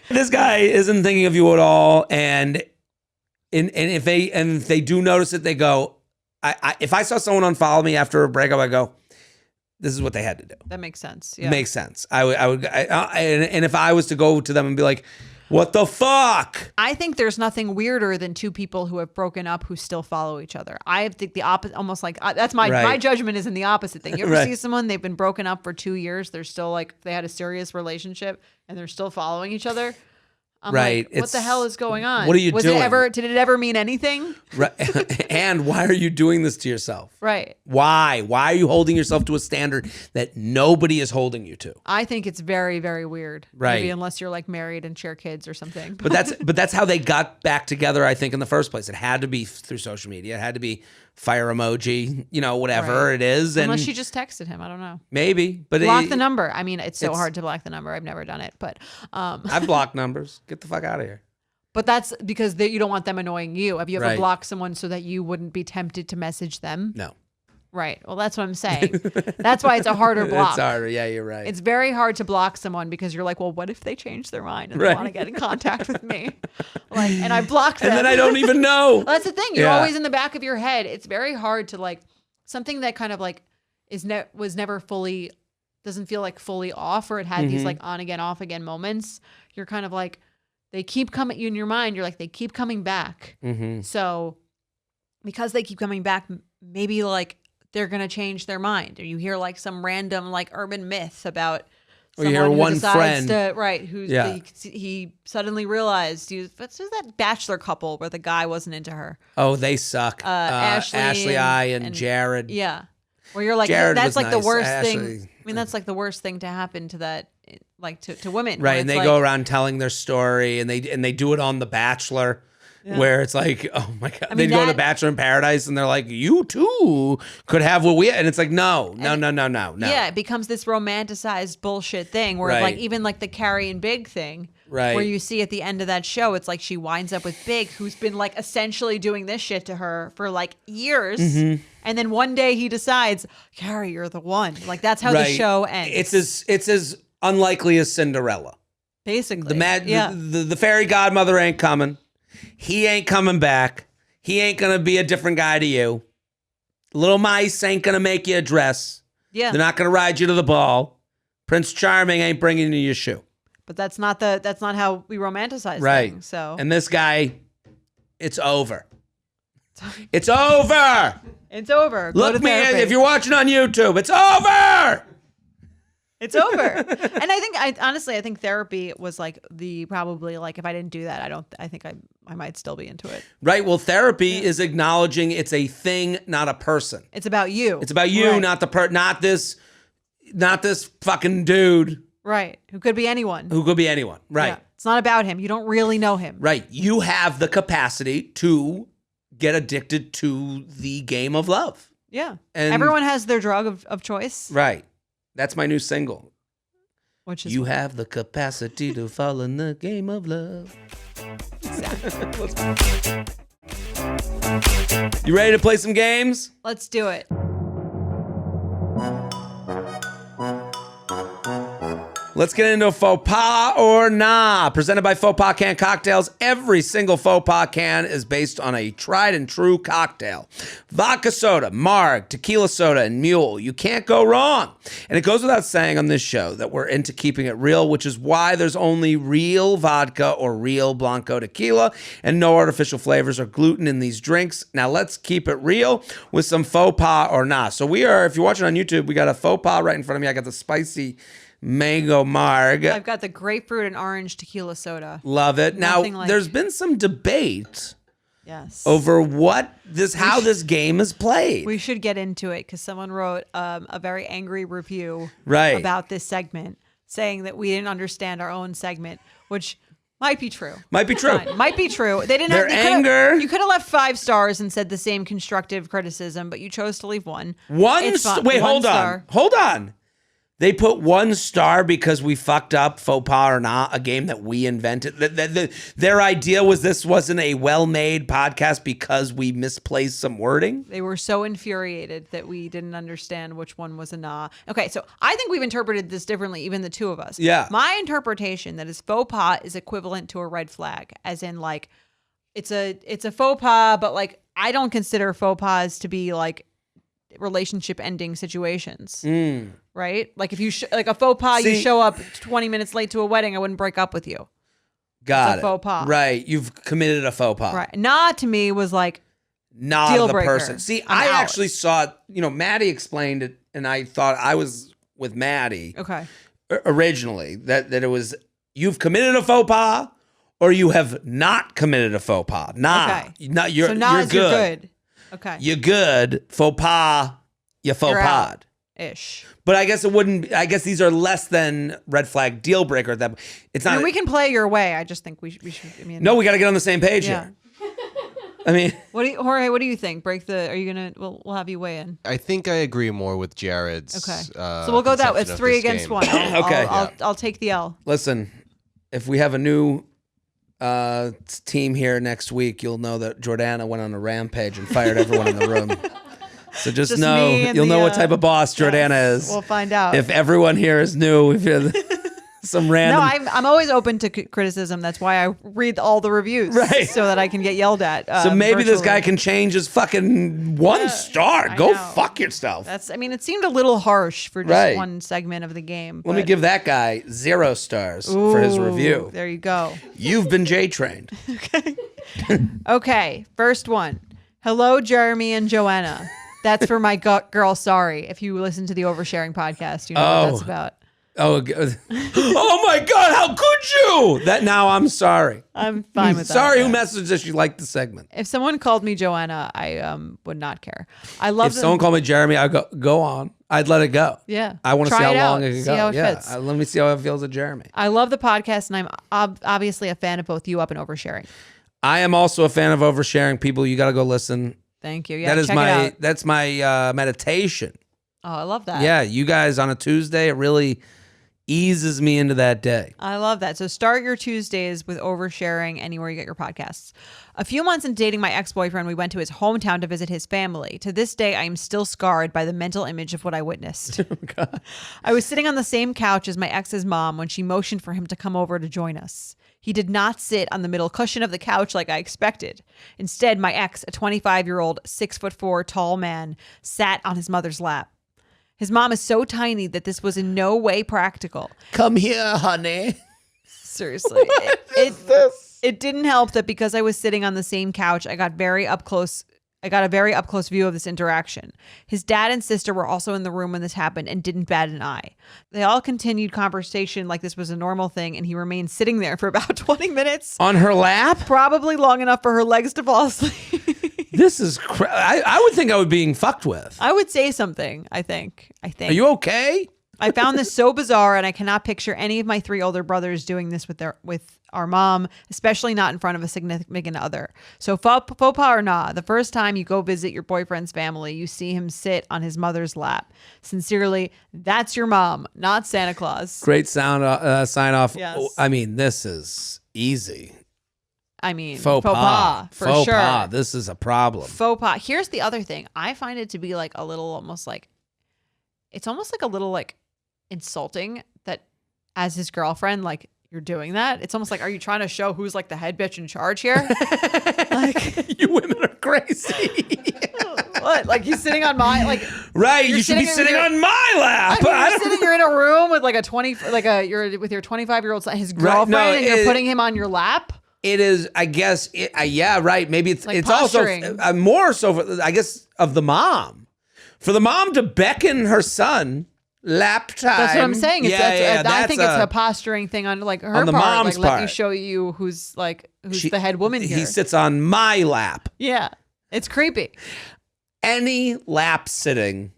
This guy isn't thinking of you at all. And if they do notice it, they go, if I saw someone unfollow me after a breakup, I go, this is what they had to do. That makes sense. Yeah. Makes sense. And if I was to go to them and be like, what the fuck? I think there's nothing weirder than two people who have broken up who still follow each other. I think the opposite, almost like that's my judgment is in the opposite thing. You ever see someone, they've been broken up for 2 years, they're still like, they had a serious relationship and they're still following each other? I'm Right. like, what the hell is going on? What are you doing? Did it ever mean anything? Right. And why are you doing this to yourself? Right. Why? Why are you holding yourself to a standard that nobody is holding you to? I think it's very, very weird. Right. Maybe unless you're like married and share kids or something. But that's how they got back together, I think, in the first place. It had to be through social media. It had to be fire emoji, whatever it is. Unless And she just texted him. I don't know. maybe. But Block the number. I mean, it's so hard to block the number. I've never done it. But I've blocked numbers. Get the fuck out of here. but that's because you don't want them annoying you. Have you ever Right. blocked someone so that you wouldn't be tempted to message them? No. Right. Well, that's what I'm saying. That's why it's a harder block. It's harder. Yeah, you're right. It's very hard to block someone because you're like, well, what if they change their mind and they Right. want to get in contact with me? And I blocked them. And then I don't even know. Well, that's the thing. You're Yeah. always in the back of your head. It's very hard to something that kind of was never fully, doesn't feel like fully off, or it had these on again, off again moments. You're kind of like, they keep coming in your mind. You're like, they keep coming back. Mm-hmm. So because they keep coming back, maybe they're going to change their mind, or you hear some random urban myth about Or you hear someone who one decides friend. he suddenly realized what's that bachelor couple where the guy wasn't into her. Oh, they suck. Ashley and Jared. Yeah. Where you're like, Jared that's was the nice. worst Ashley- thing. I mean, that's the worst thing to happen to that, to women. Right, where and it's they go around telling their story, and they do it on The Bachelor, where it's like, oh my god, mean, they go to that- Bachelor in Paradise, and they're like, you too could have what we, and it's like, no. Yeah, it becomes this romanticized bullshit thing where Right. even the Carrie and Big thing, Right. where you see at the end of that show, it's like she winds up with Big, who's been essentially doing this shit to her for years. Mm-hmm. And then one day he decides, Carrie, you're the one. That's how the Right. show ends. It's as unlikely as Cinderella. Basically. The fairy godmother ain't coming. He ain't coming back. He ain't gonna be a different guy to you. Little mice ain't gonna make you a dress. Yeah. They're not gonna ride you to the ball. Prince Charming ain't bringing you your shoe. But that's not how we romanticize Right. things. So And this guy, it's over. It's over. it's over. Go Look to me therapy. if you're watching on YouTube. It's over. It's over. And I think therapy was probably if I didn't do that, I think I might still be into it. Right. Well, therapy is acknowledging it's a thing, not a person. It's about you. It's about you, Right. not this fucking dude Right. Who could be anyone. who could be anyone. Right. Yeah. It's not about him. You don't really know him. Right. You have the capacity to get addicted to the game of love. Yeah. And- Everyone has their drug of choice. Right. That's my new single. Which is You have the capacity to fall in the game of love. You ready to play some games? Let's do it. Let's get into Faux Pas or Nah. Presented by Faux Pas Can Cocktails. Every single Faux Pas can is based on a tried and true cocktail. Vodka soda, marg, tequila soda, and mule. You can't go wrong. And it goes without saying on this show that we're into keeping it real, which is why there's only real vodka or real Blanco tequila and no artificial flavors or gluten in these drinks. Now let's keep it real with some Faux Pas or Nah. So if you're watching on YouTube, we got a Faux Pas right in front of me. I got the spicy mango marg. I've got the grapefruit and orange tequila soda. Love it. Nothing Now, like- there's been some debate Yes. over how this game is played. We should get into it because someone wrote a very angry review Right. about this segment, saying that we didn't understand our own segment, which might be true. Might be true. Fine. Might be true. They didn't. Their They could've- anger- You could have left 5 stars and said the same constructive criticism, but you chose to leave 1. Wait, One hold star. on. Hold on. They put 1 star because we fucked up Faux Pas or Not, a game that we invented. Their idea was this wasn't a well-made podcast because we misplaced some wording. They were so infuriated that we didn't understand which one was a nah. Okay, so I think we've interpreted this differently, even the two of us. Yeah. My interpretation that is faux pas is equivalent to a red flag, as in it's a faux pas, but I don't consider faux pas to be relationship ending situations. Right? If you a faux pas, you See- show up 20 minutes late to a wedding, I wouldn't break up with you. Got It's a it. faux pas. Right. You've committed a faux pas. Right. Nah to me was Not Deal the breaker. person. See, I'm I out. actually saw it. Maddie explained it, and I thought I was with Maddie okay. originally that it was you've committed a faux pas or you have not committed a faux pas. Nah. Okay. Nah, you're is good. you're good. Okay. You're good. Faux pas, you faux You're pas. out. Ish. But I guess it wouldn't. I guess these are less than red flag deal breaker. That it's not. I mean, we can play your way. I just think we should. I mean, No, we got to get on the same page yeah. here. I mean, Jorge, what do you think? Are you gonna? We'll have you weigh in. I think I agree more with Jared's. Okay. So we'll go that way. It's 3 against 1. Okay. I'll take the L. listen. If we have a new team here next week, you'll know that Jordana went on a rampage and fired everyone in the room. So just know me and you'll know the, what type of boss Jordana is. We'll find out. If everyone here is new, if you're some random. No, I'm always open to criticism. That's why I read all the reviews, Right. so that I can get yelled at. So maybe this virtually. guy can change his fucking 1 star. I Go know. fuck yourself. I mean, it seemed a little harsh for just Right. one segment of the game. Let me give that guy 0 stars for his review. There you go. You've been J-trained. Okay, first one. Hello, Jeremy and Joanna. That's for my girl. Sorry, if you listen to the Oversharing podcast, you know what that's about. Oh, oh my God! How could you? That now I'm sorry. I'm fine with that. Sorry, yeah. who messaged us? You liked the segment. If someone called me Joanna, I would not care. I love If someone called me Jeremy, I'd go on. I'd let it go. Yeah. I want to Try see how it out. long it can See go. how it Yeah, fits. let me see how it feels at Jeremy. I love the podcast, and I'm obviously a fan of both You Up and Oversharing. I am also a fan of oversharing. People, you got to go listen. Thank you. Yeah, that is check it out. that's my meditation. Oh, I love that. Yeah, you guys on a Tuesday, it really eases me into that day. I love that. So start your Tuesdays with Oversharing anywhere you get your podcasts. A few months into dating my ex-boyfriend, we went to his hometown to visit his family. To this day, I am still scarred by the mental image of what I witnessed. God. I was sitting on the same couch as my ex's mom when she motioned for him to come over to join us. He did not sit on the middle cushion of the couch like I expected. Instead, my ex, a 25-year-old, 6'4" tall man, sat on his mother's lap. His mom is so tiny that this was in no way practical. Come here, honey. Seriously. It didn't help that because I was sitting on the same couch, I got a very up close view of this interaction. His dad and sister were also in the room when this happened and didn't bat an eye. They all continued conversation like this was a normal thing, and he remained sitting there for about 20 minutes. On her lap? Probably long enough for her legs to fall asleep. This is I would think I was being fucked with. I would say something, I think. Are you okay? I found this so bizarre, and I cannot picture any of my 3 older brothers doing this with our mom, especially not in front of a significant other. So faux pas or nah, the first time you go visit your boyfriend's family, you see him sit on his mother's lap. Sincerely, that's your mom, not Santa Claus. Great sign off. Yes. Oh, I mean, this is easy. I mean, Faux pas. for Faux sure. pas. This is a problem. Faux pas. Here's the other thing. I find it to be like a little almost like, it's almost like a little like insulting that as his girlfriend, like, you're doing that. It's almost like, are you trying to show who's like the head bitch in charge here? Like, You women are crazy. what? Like, he's sitting on my, like, Right, You're you should be sitting sitting in on my lap. I mean, you're in a room with like you're with your 25-year-old son, his girlfriend, no, and you're putting him on your lap. It is, I guess, yeah, right. Maybe it's Like it's posturing. also more so, I guess, of the mom. For the mom to beckon her son, lap time. That's what I'm saying. I think it's that's a posturing thing on like her on the part. mom's Like, let me part. show you who's the head woman here. He sits on my lap. Yeah, it's creepy. Any lap sitting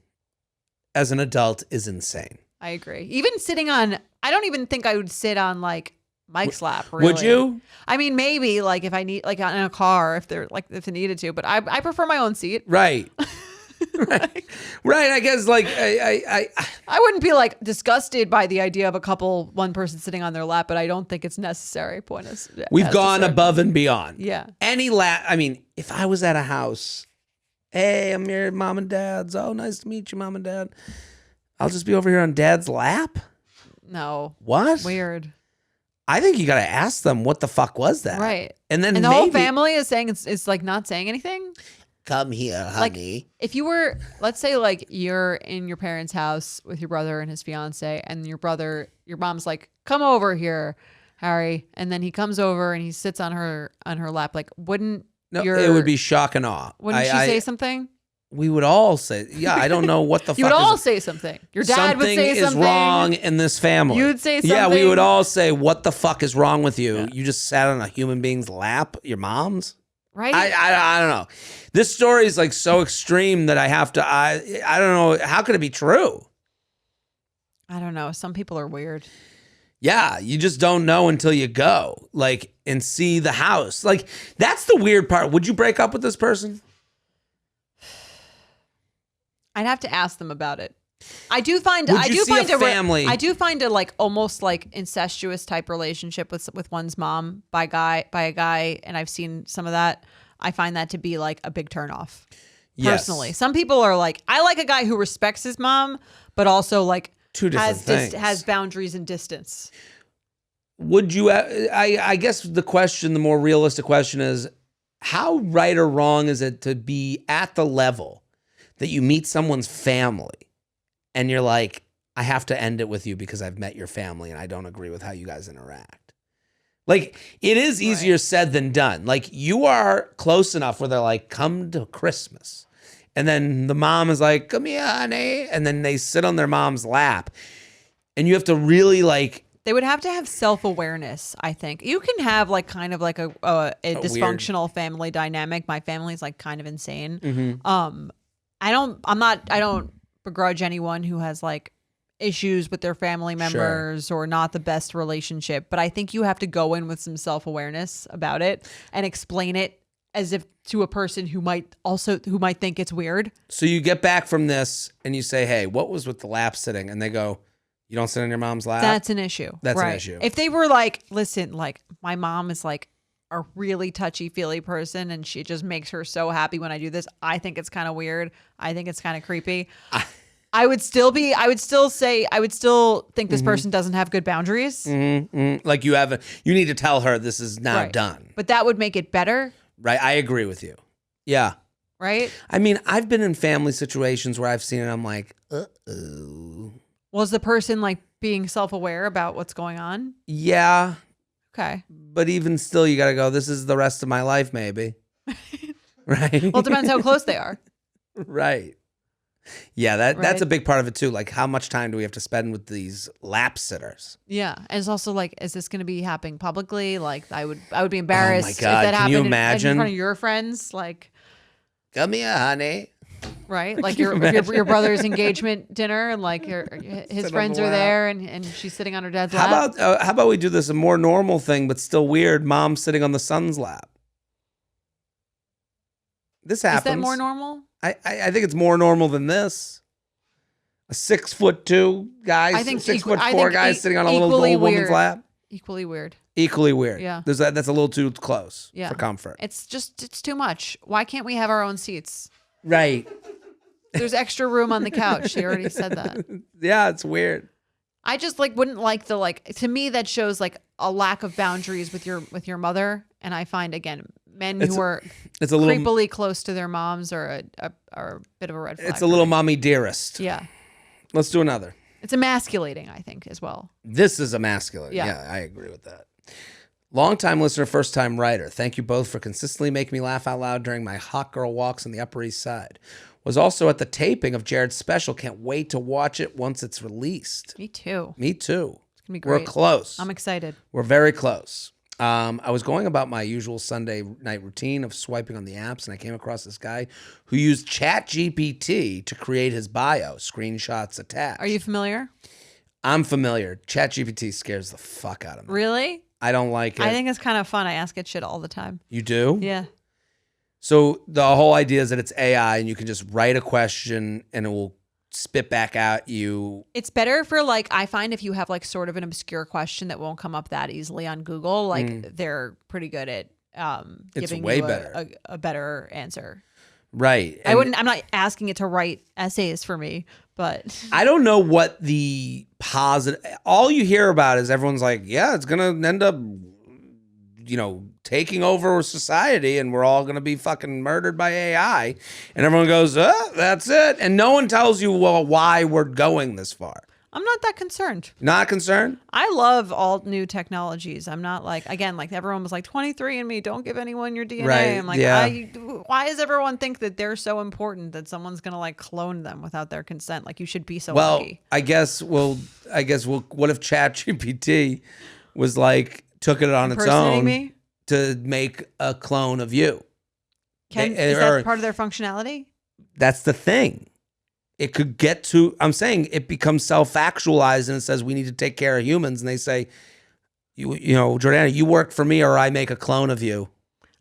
as an adult is insane. I agree. Even sitting on, I don't even think I would sit on like Mike's lap. Really. Would you? I mean, maybe like if I need, like in a car, if it needed to, but I prefer my own seat. Right. right. I guess like I wouldn't be like disgusted by the idea of one person sitting on their lap, but I don't think it's necessary. We've gone above and beyond. Yeah. Any lap. I mean, if I was at a house, hey, I'm your mom and dad's. Oh, nice to meet you, mom and dad. I'll just be over here on dad's lap. No. What? Weird. I think you got to ask them what the fuck was that, Right? And then the whole family is saying it's like not saying anything. Come here, honey. Like, if you were, let's say, like you're in your parents' house with your brother and his fiance, and your mom's like, "Come over here, Harry," and then he comes over and he sits on her lap. Like, it would be shock and awe. Wouldn't she say something? We would all say, yeah, I don't know what the You fuck would all is say something. Your dad would say is something. wrong in this family. You'd say Yeah, we something. would all say, what the fuck is wrong with you? Yeah. You just sat on a human being's lap, your mom's? Right? I don't know. This story is like so extreme that I have to, I don't know. How could it be true? I don't know. Some people are weird. Yeah, you just don't know until you go, like, and see the house. Like, that's the weird part. Would you break up with this person? I'd have to ask them about it. I do find Would you see a family? I do find a like almost like incestuous type relationship with one's mom by a guy, and I've seen some of that. I find that to be like a big turnoff. Personally, some people are like, I like a guy who respects his mom, but also like Two different things. Has boundaries and distance. Would you? I guess the more realistic question is, how right or wrong is it to be at the level that you meet someone's family and you're like, I have to end it with you because I've met your family and I don't agree with how you guys interact. Like, it is easier said than done. Like, you are close enough where they're like, come to Christmas. And then the mom is like, come here, honey. And then they sit on their mom's lap. And you have to really like, they would have to have self-awareness, I think. You can have like kind of like a dysfunctional family dynamic. My family's like kind of insane. Mm-hmm. I don't begrudge anyone who has like issues with their family members or not the best relationship, but I think you have to go in with some self-awareness about it and explain it as if to a person who might think it's weird. So you get back from this and you say, hey, what was with the lap sitting? And they go, you don't sit on your mom's lap? That's an issue. That's an issue. If they were like, listen, like my mom is like a really touchy-feely person and she just makes her so happy when I do this, I think it's kind of weird. I think it's kind of creepy. I would still think this person doesn't have good boundaries. Like you need to tell her this is now done. But that would make it better. Right. I agree with you. Yeah. Right? I mean, I've been in family situations where I've seen it. I'm like, uh-oh. Was the person like being self-aware about what's going on? Yeah. Okay. But even still, you got to go, this is the rest of my life, maybe. Right? Well, it depends how close they are. Right. Yeah, that's a big part of it too. Like, how much time do we have to spend with these lap sitters? Yeah, and it's also like, is this going to be happening publicly? Like, I would be embarrassed. Oh my God, if that can you happened imagine? in front of your friends? Like, come here, honey. Right, like your brother's engagement dinner, and like his friends are there, and she's sitting on her dad's lap. How about we do this a more normal thing, but still weird? Mom sitting on the son's lap. This happens. Is that more normal? I think it's more normal than this. A 6'2" guy, I think 6'4" guy sitting on a little old woman's lap. Equally weird. Equally weird. Yeah. That's a little too close for comfort. It's too much. Why can't we have our own seats? Right. There's extra room on the couch. She already said that. Yeah, it's weird. I just wouldn't like to me that shows like a lack of boundaries with your mother, and I find again men who are creepily close to their moms are a bit of a red flag. It's a little mommy dearest. Yeah. Let's do another. It's emasculating, I think, as well. This is emasculating. Yeah, I agree with that. Long-time listener, first-time writer. Thank you both for consistently making me laugh out loud during my hot girl walks on the Upper East Side. Was also at the taping of Jared's special. Can't wait to watch it once it's released. Me too. Me too. It's gonna be great. We're close. I'm excited. We're very close. I was going about my usual Sunday night routine of swiping on the apps, and I came across this guy who used ChatGPT to create his bio, screenshots attached. Are you familiar? I'm familiar. ChatGPT scares the fuck out of me. Really? I don't like it. I think it's kind of fun. I ask it shit all the time. You do? Yeah. So the whole idea is that it's AI, and you can just write a question, and it will spit back at you. It's better for I find if you have sort of an obscure question that won't come up that easily on Google, they're pretty good at giving you a better answer. Right. I'm not asking it to write essays for me, but I don't know what the positive, all you hear about is everyone's like, yeah, it's going to end up, taking over society, and we're all going to be fucking murdered by AI. And everyone goes, that's it. And no one tells you, well, why we're going this far. I'm not that concerned. Not concerned? I love all new technologies. I'm not like, again, like everyone was like 23andMe, don't give anyone your DNA. Right, I'm like, yeah. why does everyone think that they're so important that someone's going to like clone them without their consent? Like you should be so Well, lucky. I guess what if ChatGPT was like, took it on its Impersonating own me? to make a clone of you? Is that part of their functionality? That's the thing. It could get to, I'm saying it becomes self-actualized and it says we need to take care of humans. And they say, you know, Jordana, you work for me or I make a clone of you.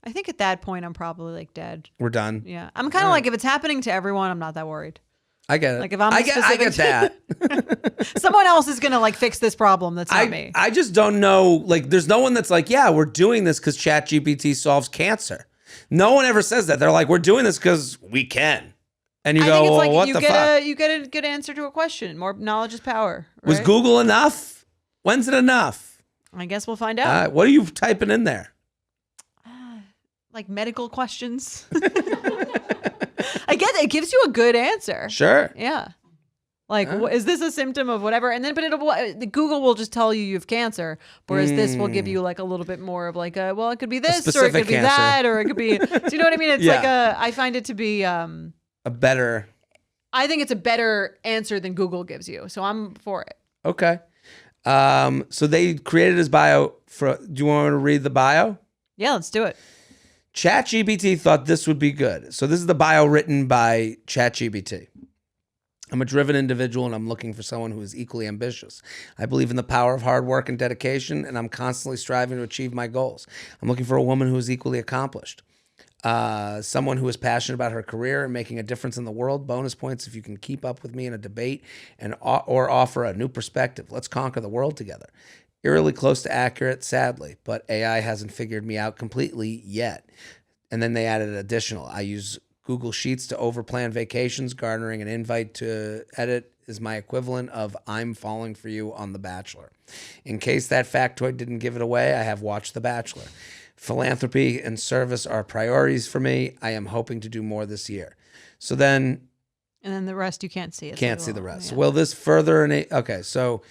I think at that point, I'm probably like dead. We're done. Yeah. I'm kind of like, if it's happening to everyone, I'm not that worried. I get it. Like if I'm I get that. someone else is going to like fix this problem. That's not me. I just don't know. Like, there's no one that's like, yeah, we're doing this because ChatGPT solves cancer. No one ever says that. They're like, we're doing this because we can. And you I go, think it's well, like what you the get fuck? you get a good answer to a question. More knowledge is power. Right? Was Google enough? When's it enough? I guess we'll find out. What are you typing in there? Like medical questions. I get it. It gives you a good answer. Sure. Yeah. Like, is this a symptom of whatever? And then, but Google will just tell you have cancer, whereas this will give you like a little bit more of like, well, it could be this, or it could be cancer. that, or it could be. Do you know what I mean? It's Yeah. like I find it to be. A better. I think it's a better answer than Google gives you, so I'm for it. Okay. So they created his bio. Do you want to read the bio? Yeah, let's do it. ChatGPT thought this would be good. So this is the bio written by ChatGPT. I'm a driven individual and I'm looking for someone who is equally ambitious. I believe in the power of hard work and dedication, and I'm constantly striving to achieve my goals. I'm looking for a woman who is equally accomplished. Someone who is passionate about her career and making a difference in the world. Bonus points if you can keep up with me in a debate or offer a new perspective. Let's conquer the world together. Eerily close to accurate, sadly, but AI hasn't figured me out completely yet. And then they added additional. I use Google Sheets to overplan vacations. Garnering an invite to edit is my equivalent of I'm falling for you on The Bachelor. In case that factoid didn't give it away, I have watched The Bachelor. Philanthropy and service are priorities for me. I am hoping to do more this year. So then... And then the rest you can't see. Can't see the rest. Yeah. Will this further... Okay, so...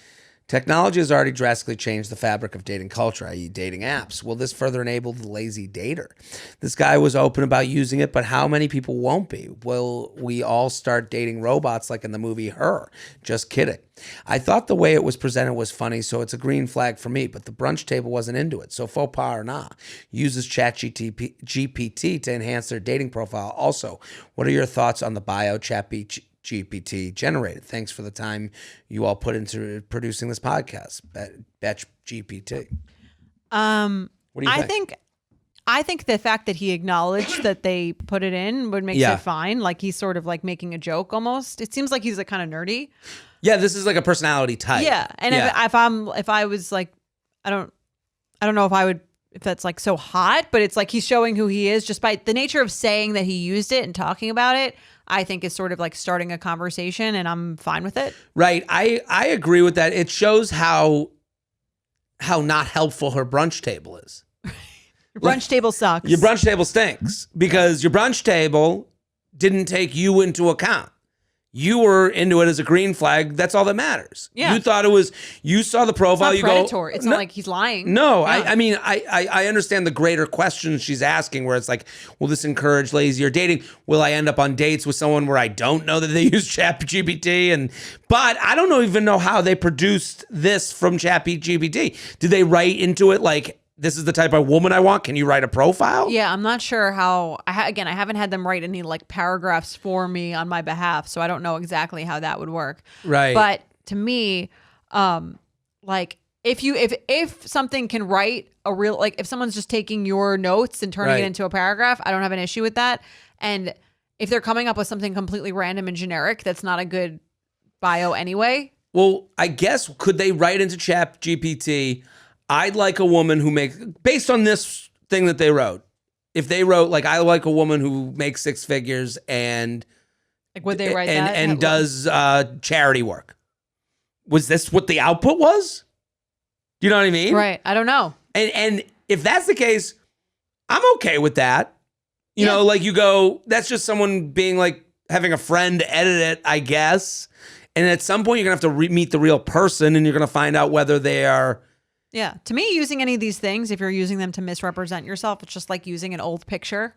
Technology has already drastically changed the fabric of dating culture, i.e. dating apps. Will this further enable the lazy dater? This guy was open about using it, but how many people won't be? Will we all start dating robots like in the movie Her? Just kidding. I thought the way it was presented was funny, so it's a green flag for me, but the brunch table wasn't into it. So faux pas or not, uses ChatGPT to enhance their dating profile. Also, what are your thoughts on the bio ChatGPT generated? Thanks for the time you all put into producing this podcast. Batch GPT. What do you think? I think the fact that he acknowledged that they put it in would make it fine. Like he's sort of like making a joke almost. It seems like he's like kind of nerdy. Yeah, this is like a personality type. Yeah, and if I was like, I don't know if that's like so hot, but it's like he's showing who he is just by the nature of saying that he used it and talking about it. I think is sort of like starting a conversation, and I'm fine with it. Right. I agree with that. It shows how not helpful her brunch table is. Your brunch table sucks. Your brunch table stinks because your brunch table didn't take you into account. You were into it as a green flag. That's all that matters. Yeah. You thought it was, you saw the profile, it's not you predatory. go. It's not like he's lying. No, Yeah. I mean, I understand the greater questions she's asking where it's like, will this encourage lazier dating? Will I end up on dates with someone where I don't know that they use ChatGPT? But I don't even know how they produced this from ChatGPT. Did they write into it like, this is the type of woman I want? Can you write a profile? Yeah, I'm not sure how. Again, I haven't had them write any like paragraphs for me on my behalf, so I don't know exactly how that would work. Right. But to me, like if something can write a real, like if someone's just taking your notes and turning Right. it into a paragraph, I don't have an issue with that. And if they're coming up with something completely random and generic, that's not a good bio anyway. Well, I guess could they write into ChatGPT? I'd like a woman who makes, based on this thing that they wrote, if they wrote like, I like a woman who makes six figures and Like would they write that? and does charity work. Was this what the output was? Do you know what I mean? Right. I don't know. And if that's the case, I'm okay with that. You Yeah. know, like you go, that's just someone being like having a friend edit it, I guess. And at some point, you're going to have to meet the real person, and you're going to find out whether they are. Yeah. To me, using any of these things, if you're using them to misrepresent yourself, it's just like using an old picture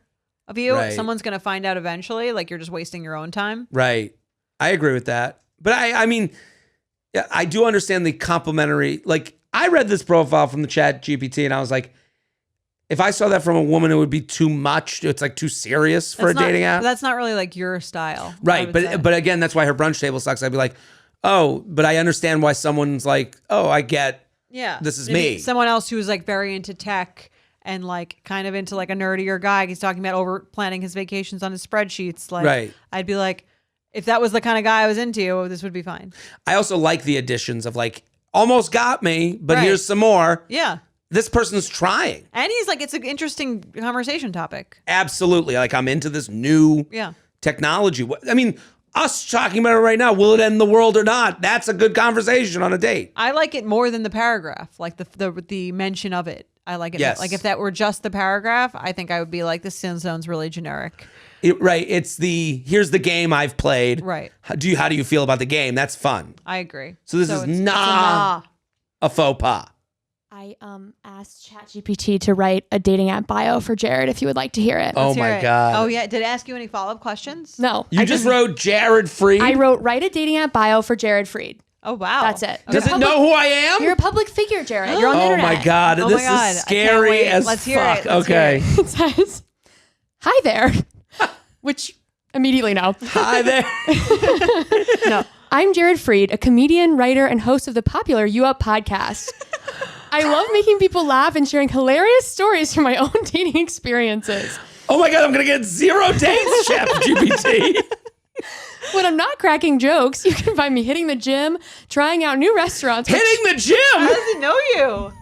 of you. Right. Someone's going to find out eventually. Like, you're just wasting your own time. Right. I agree with that. But I mean, yeah, I do understand the complimentary. Like, I read this profile from the Chat GPT, and I was like, if I saw that from a woman, it would be too much. It's like too serious for a dating app. That's not really like your style. Right. But again, that's why her brunch table sucks. I'd be like, oh, but I understand why someone's like, oh, I get. Yeah. This is Maybe me. Someone else who's like very into tech and like kind of into like a nerdier guy. He's talking about over planning his vacations on his spreadsheets. Like, right. I'd be like, if that was the kind of guy I was into, this would be fine. I also like the additions of like, almost got me, but Right. here's some more. Yeah. This person's trying. And he's like, it's an interesting conversation topic. Absolutely. Like, I'm into this new technology. I mean, us talking about it right now, will it end the world or not? That's a good conversation on a date. I like it more than the paragraph, like the mention of it. I like it. Yes. Like if that were just the paragraph, I think I would be like, this sounds really generic. Right. It's here's the game I've played. Right. How do you feel about the game? That's fun. I agree. So this is it's not a faux pas. I asked ChatGPT to write a dating app bio for Jared if you would like to hear it. Oh Let's hear my it. God. Oh yeah. Did it ask you any follow-up questions? No. You just wrote Jared Freed? I wrote write a dating app bio for Jared Freed. Oh wow. That's it. Does it know who I am? You're a public figure, Jared. You're on the Oh internet. my God. Oh This my God. is I can't scary wait. as Let's hear fuck. it. Let's Okay. hear It says, hi there, which immediately no. Hi there. No. I'm Jared Freed, a comedian, writer, and host of the popular You Up podcast. I love making people laugh and sharing hilarious stories from my own dating experiences. Oh my God, I'm going to get 0 dates, Chat GPT. When I'm not cracking jokes, you can find me hitting the gym, trying out new restaurants. Hitting the How gym. does it know you?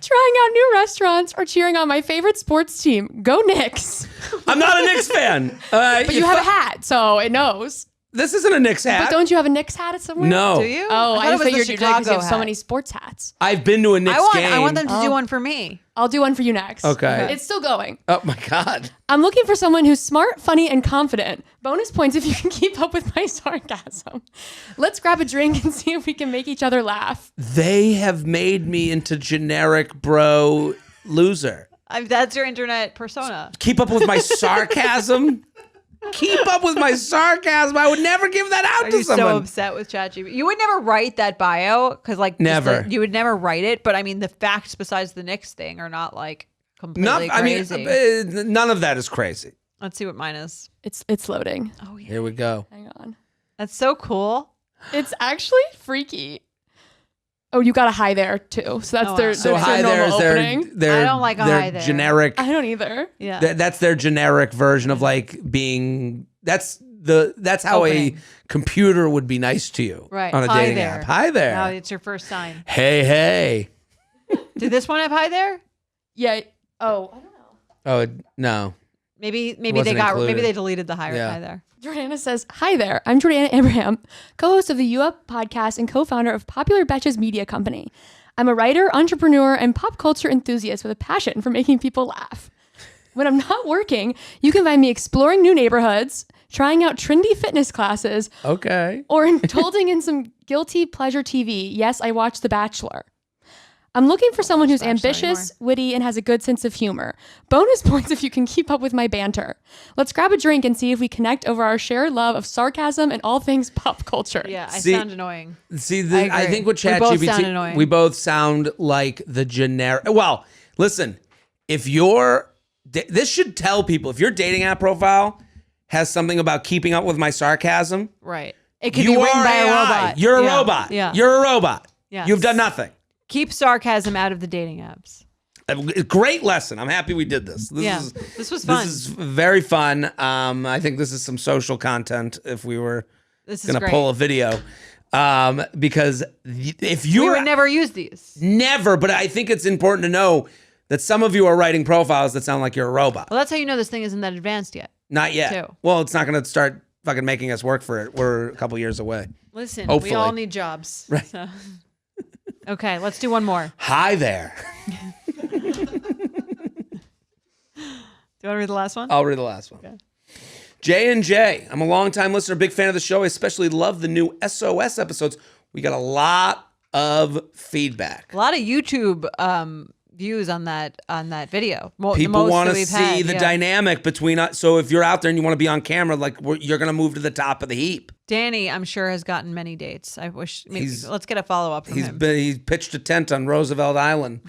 Trying out new restaurants or cheering on my favorite sports team. Go Knicks. I'm not a Knicks fan. But you have a hat, so it knows. This isn't a Knicks hat. But don't you have a Knicks hat somewhere? No. Do you? Oh, I thought it was the figured you did because you Chicago have so hat. many sports hats. I've been to a Knicks game. I want them to do one for me. I'll do one for you next. Okay. It's still going. Oh my God. I'm looking for someone who's smart, funny, and confident. Bonus points if you can keep up with my sarcasm. Let's grab a drink and see if we can make each other laugh. They have made me into generic bro loser. That's your internet persona. Keep up with my sarcasm. Keep up with my sarcasm. I would never give that out Are to you someone. so upset with ChatGPT? You would never write that bio because, like, Never. you would never write it. But I mean, the facts besides the Knicks thing are not like completely I mean, crazy. none of that is crazy. Let's see what mine is. It's loading. Oh yeah, Here we go. Hang on. that's so cool. It's actually freaky. Oh, you got a hi there too. So that's Oh, their wow. So that's hi their there normal is opening. their I don't like a their hi there. generic. I don't either. Yeah, That's their generic version of like being. That's how Opening. a computer would be nice to you right. on a Hi dating there. app. Hi there. Now it's your first sign. Hey. Did this one have hi there? Yeah. Oh, I don't know. Oh no. Maybe Wasn't they got included. maybe they deleted the hi, Yeah. hi there. Jordana says, hi there. I'm Jordana Abraham, co-host of the You Up podcast and co-founder of Popular Betches Media Company. I'm a writer, entrepreneur, and pop culture enthusiast with a passion for making people laugh. When I'm not working, you can find me exploring new neighborhoods, trying out trendy fitness classes, Okay. or indulging in some guilty pleasure TV. Yes, I watch The Bachelor. I'm looking for someone who's Bachelor ambitious, witty, and has a good sense of humor. Bonus points if you can keep up with my banter. Let's grab a drink and see if we connect over our shared love of sarcasm and all things pop culture. Yeah, I See- sound annoying. See, I I agree. think with We both sound ChatGPT, annoying. we both sound like the generic. Well, listen, if this should tell people if your dating app profile has something about keeping up with my sarcasm, Right. It could you be written are by a AI. robot. You're a Yeah. robot. Yeah. You're a robot. Yes. You've done nothing. Keep sarcasm out of the dating apps. A great lesson. I'm happy we did this. Yeah. This was fun. This is very fun. I think this is some social content if we were This is going to great. pull a video. Because if We you're would never use these. never, but I think it's important to know that some of you are writing profiles that sound like you're a robot. Well, that's how you know this thing isn't that advanced yet. Not yet. too. Well, it's not going to start fucking making us work for it. We're a couple years away. Listen, Hopefully. we all need jobs. Right. So. Okay, let's do one more. Hi there. Do you want to read the last one? I'll read the last one. Okay. J&J, I'm a longtime listener, big fan of the show. I especially love the new SOS episodes. We got a lot of feedback. A lot of YouTube views on that video. People want to see the dynamic between us. So if you're out there and you want to be on camera, like you're going to move to the top of the heap. Danny, I'm sure, has gotten many dates. I wish let's get a follow-up from him. He pitched a tent on Roosevelt Island.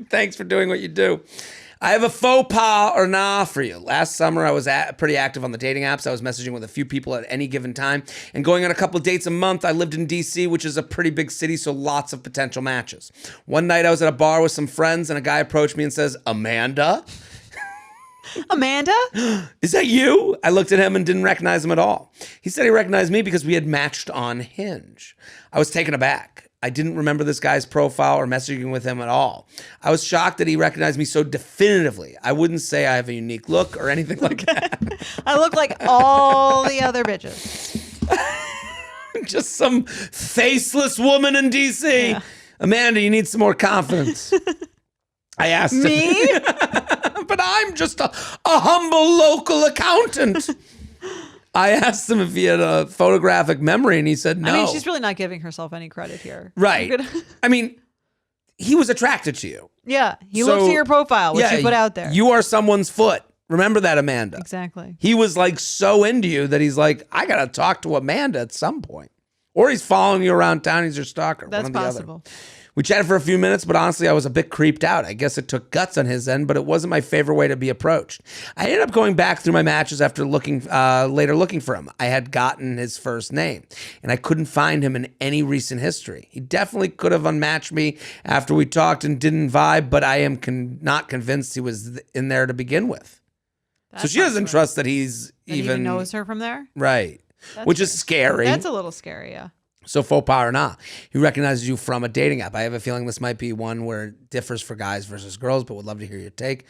Thanks for doing what you do. I have a faux pas or nah for you. Last summer, I was pretty active on the dating apps. I was messaging with a few people at any given time and going on a couple of dates a month. I lived in D.C., which is a pretty big city, so lots of potential matches. One night, I was at a bar with some friends, and a guy approached me and says, Amanda? Amanda? Is that you? I looked at him and didn't recognize him at all. He said he recognized me because we had matched on Hinge. I was taken aback. I didn't remember this guy's profile or messaging with him at all. I was shocked that he recognized me so definitively. I wouldn't say I have a unique look or anything like that. I look like all the other bitches. Just some faceless woman in D.C. Yeah. Amanda, you need some more confidence. I asked him. Me? But I'm just a humble local accountant. I asked him if he had a photographic memory, and he said no. I mean, she's really not giving herself any credit here. Right. I mean, he was attracted to you. Yeah. He looked at your profile, which you put out there. You are someone's foot. Remember that, Amanda. Exactly. He was like so into you that he's like, I got to talk to Amanda at some point. Or he's following you around town. He's your stalker. That's one or the possible. Other. We chatted for a few minutes, but honestly, I was a bit creeped out. I guess it took guts on his end, but it wasn't my favorite way to be approached. I ended up going back through my matches after later looking for him. I had gotten his first name, and I couldn't find him in any recent history. He definitely could have unmatched me after we talked and didn't vibe, but I am not convinced he was in there to begin with. So she doesn't trust that he even knows her from there? Right. Which is scary. That's a little scary, yeah. So faux pas or not, he recognizes you from a dating app. I have a feeling this might be one where it differs for guys versus girls, but would love to hear your take.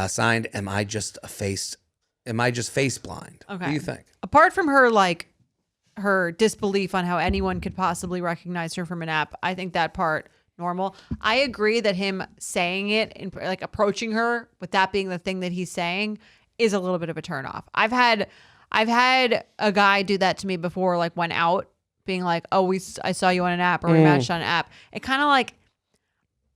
Signed, am I just face blind? Okay. What do you think? Apart from her disbelief on how anyone could possibly recognize her from an app, I think that part normal. I agree that him saying it and like approaching her with that being the thing that he's saying is a little bit of a turnoff. I've had a guy do that to me before, like went out being like, oh, I saw you on an app or we matched on an app. It kind of like,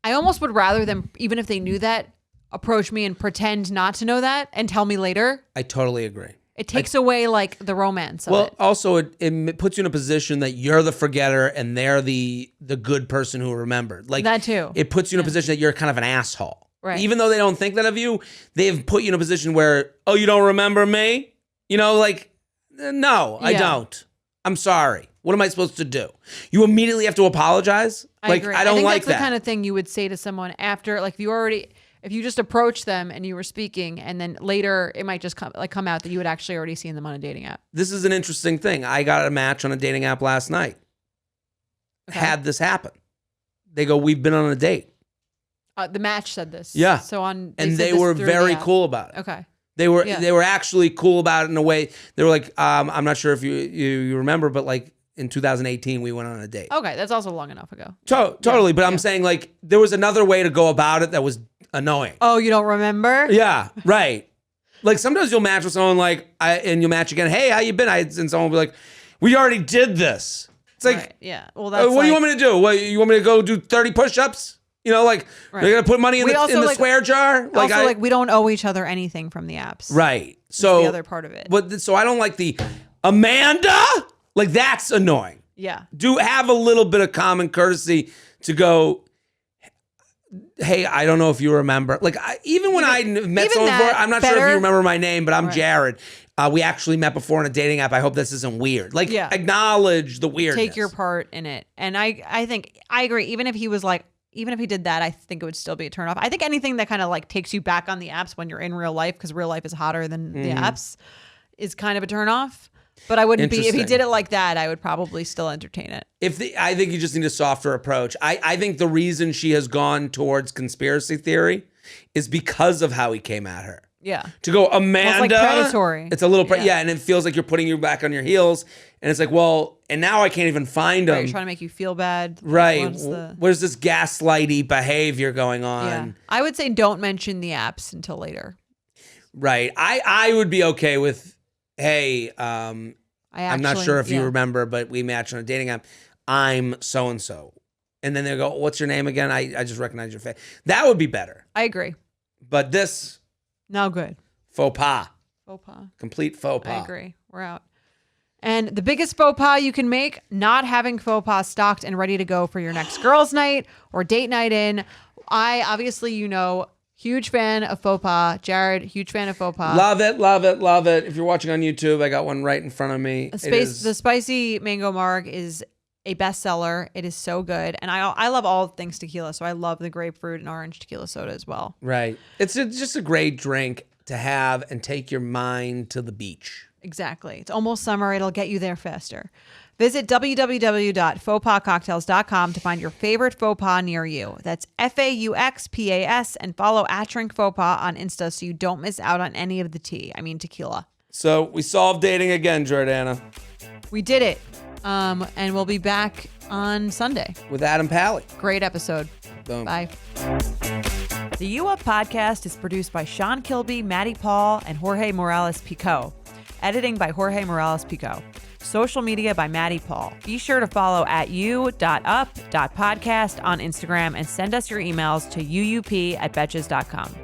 I almost would rather them, even if they knew that, approach me and pretend not to know that and tell me later. I totally agree. It takes away like the romance of it. Well, also it puts you in a position that you're the forgetter and they're the good person who remembered. Like that too. It puts you in a position that you're kind of an asshole. Right. Even though they don't think that of you, they've put you in a position where, oh, you don't remember me? You know, like, no, I don't. I'm sorry. What am I supposed to do? You immediately have to apologize? I agree. I don't think like that's the kind of thing you would say to someone after, like if you just approach them and you were speaking and then later it might just come out that you had actually already seen them on a dating app. This is an interesting thing. I got a match on a dating app last night. Okay. Had this happen. They go, we've been on a date. The match said this. Yeah. So they were very cool about it. Okay. They were actually cool about it in a way. They were like, I'm not sure if you remember, but like in 2018, we went on a date. Okay, that's also long enough ago. Totally, but I'm saying like there was another way to go about it that was annoying. Oh, you don't remember? Yeah, right. Like sometimes you'll match with someone and you'll match again. Hey, how you been? And someone will be like, we already did this. It's like, right. Yeah. Well, that's what do you want me to do? What, you want me to go do 30 push-ups? You know, like you're gonna put money in the swear jar. Like we don't owe each other anything from the apps. Right. So that's the other part of it. But so I don't like the Amanda. Like that's annoying. Yeah. Do have a little bit of common courtesy to go, hey, I don't know if you remember. Like even when I met someone before, I'm not sure if you remember my name, but I'm Jared. We actually met before on a dating app. I hope this isn't weird. Like acknowledge the weirdness. Take your part in it. And I think I agree. Even if he did that, I think it would still be a turnoff. I think anything that kind of like takes you back on the apps when you're in real life, because real life is hotter than the apps, is kind of a turnoff. But I wouldn't be, if he did it like that, I would probably still entertain it. I think you just need a softer approach. I think the reason she has gone towards conspiracy theory is because of how he came at her. Yeah. To go, Amanda. Well, it's like predatory. It's a little, and it feels like you're putting you back on your heels. And it's like, well, and now I can't even find him. Right, you're trying to make you feel bad. Right. Where's this gaslighty behavior going on? Yeah. I would say don't mention the apps until later. Right. I would be okay with, hey, I'm not sure if you remember, but we matched on a dating app. I'm so-and-so. And then they go, what's your name again? I just recognize your face. That would be better. I agree. But this. No good. Faux pas. Faux pas. Complete faux pas. I agree. We're out. And the biggest faux pas you can make, not having faux pas stocked and ready to go for your next girls' night or date night in. I obviously, huge fan of faux pas. Jared, huge fan of faux pas. Love it, love it, love it. If you're watching on YouTube, I got one right in front of me. The spicy mango marg is a bestseller. It is so good. And I love all things tequila, so I love the grapefruit and orange tequila soda as well. Right. It's just a great drink to have and take your mind to the beach. Exactly. It's almost summer. It'll get you there faster. Visit www.fauxpascocktails.com to find your favorite faux pas near you. That's FAUXPAS, and follow @drinkfauxpas on Insta so you don't miss out on any of the tea. I mean tequila. So we solved dating again, Jordana. We did it. And we'll be back on Sunday with Adam Pally. Great episode. Boom. Bye. The U Up podcast is produced by Sean Kilby, Maddie Paul, and Jorge Morales Pico. Editing by Jorge Morales Pico. Social media by Maddie Paul. Be sure to follow @u.up.podcast on Instagram and send us your emails to uup@betches.com.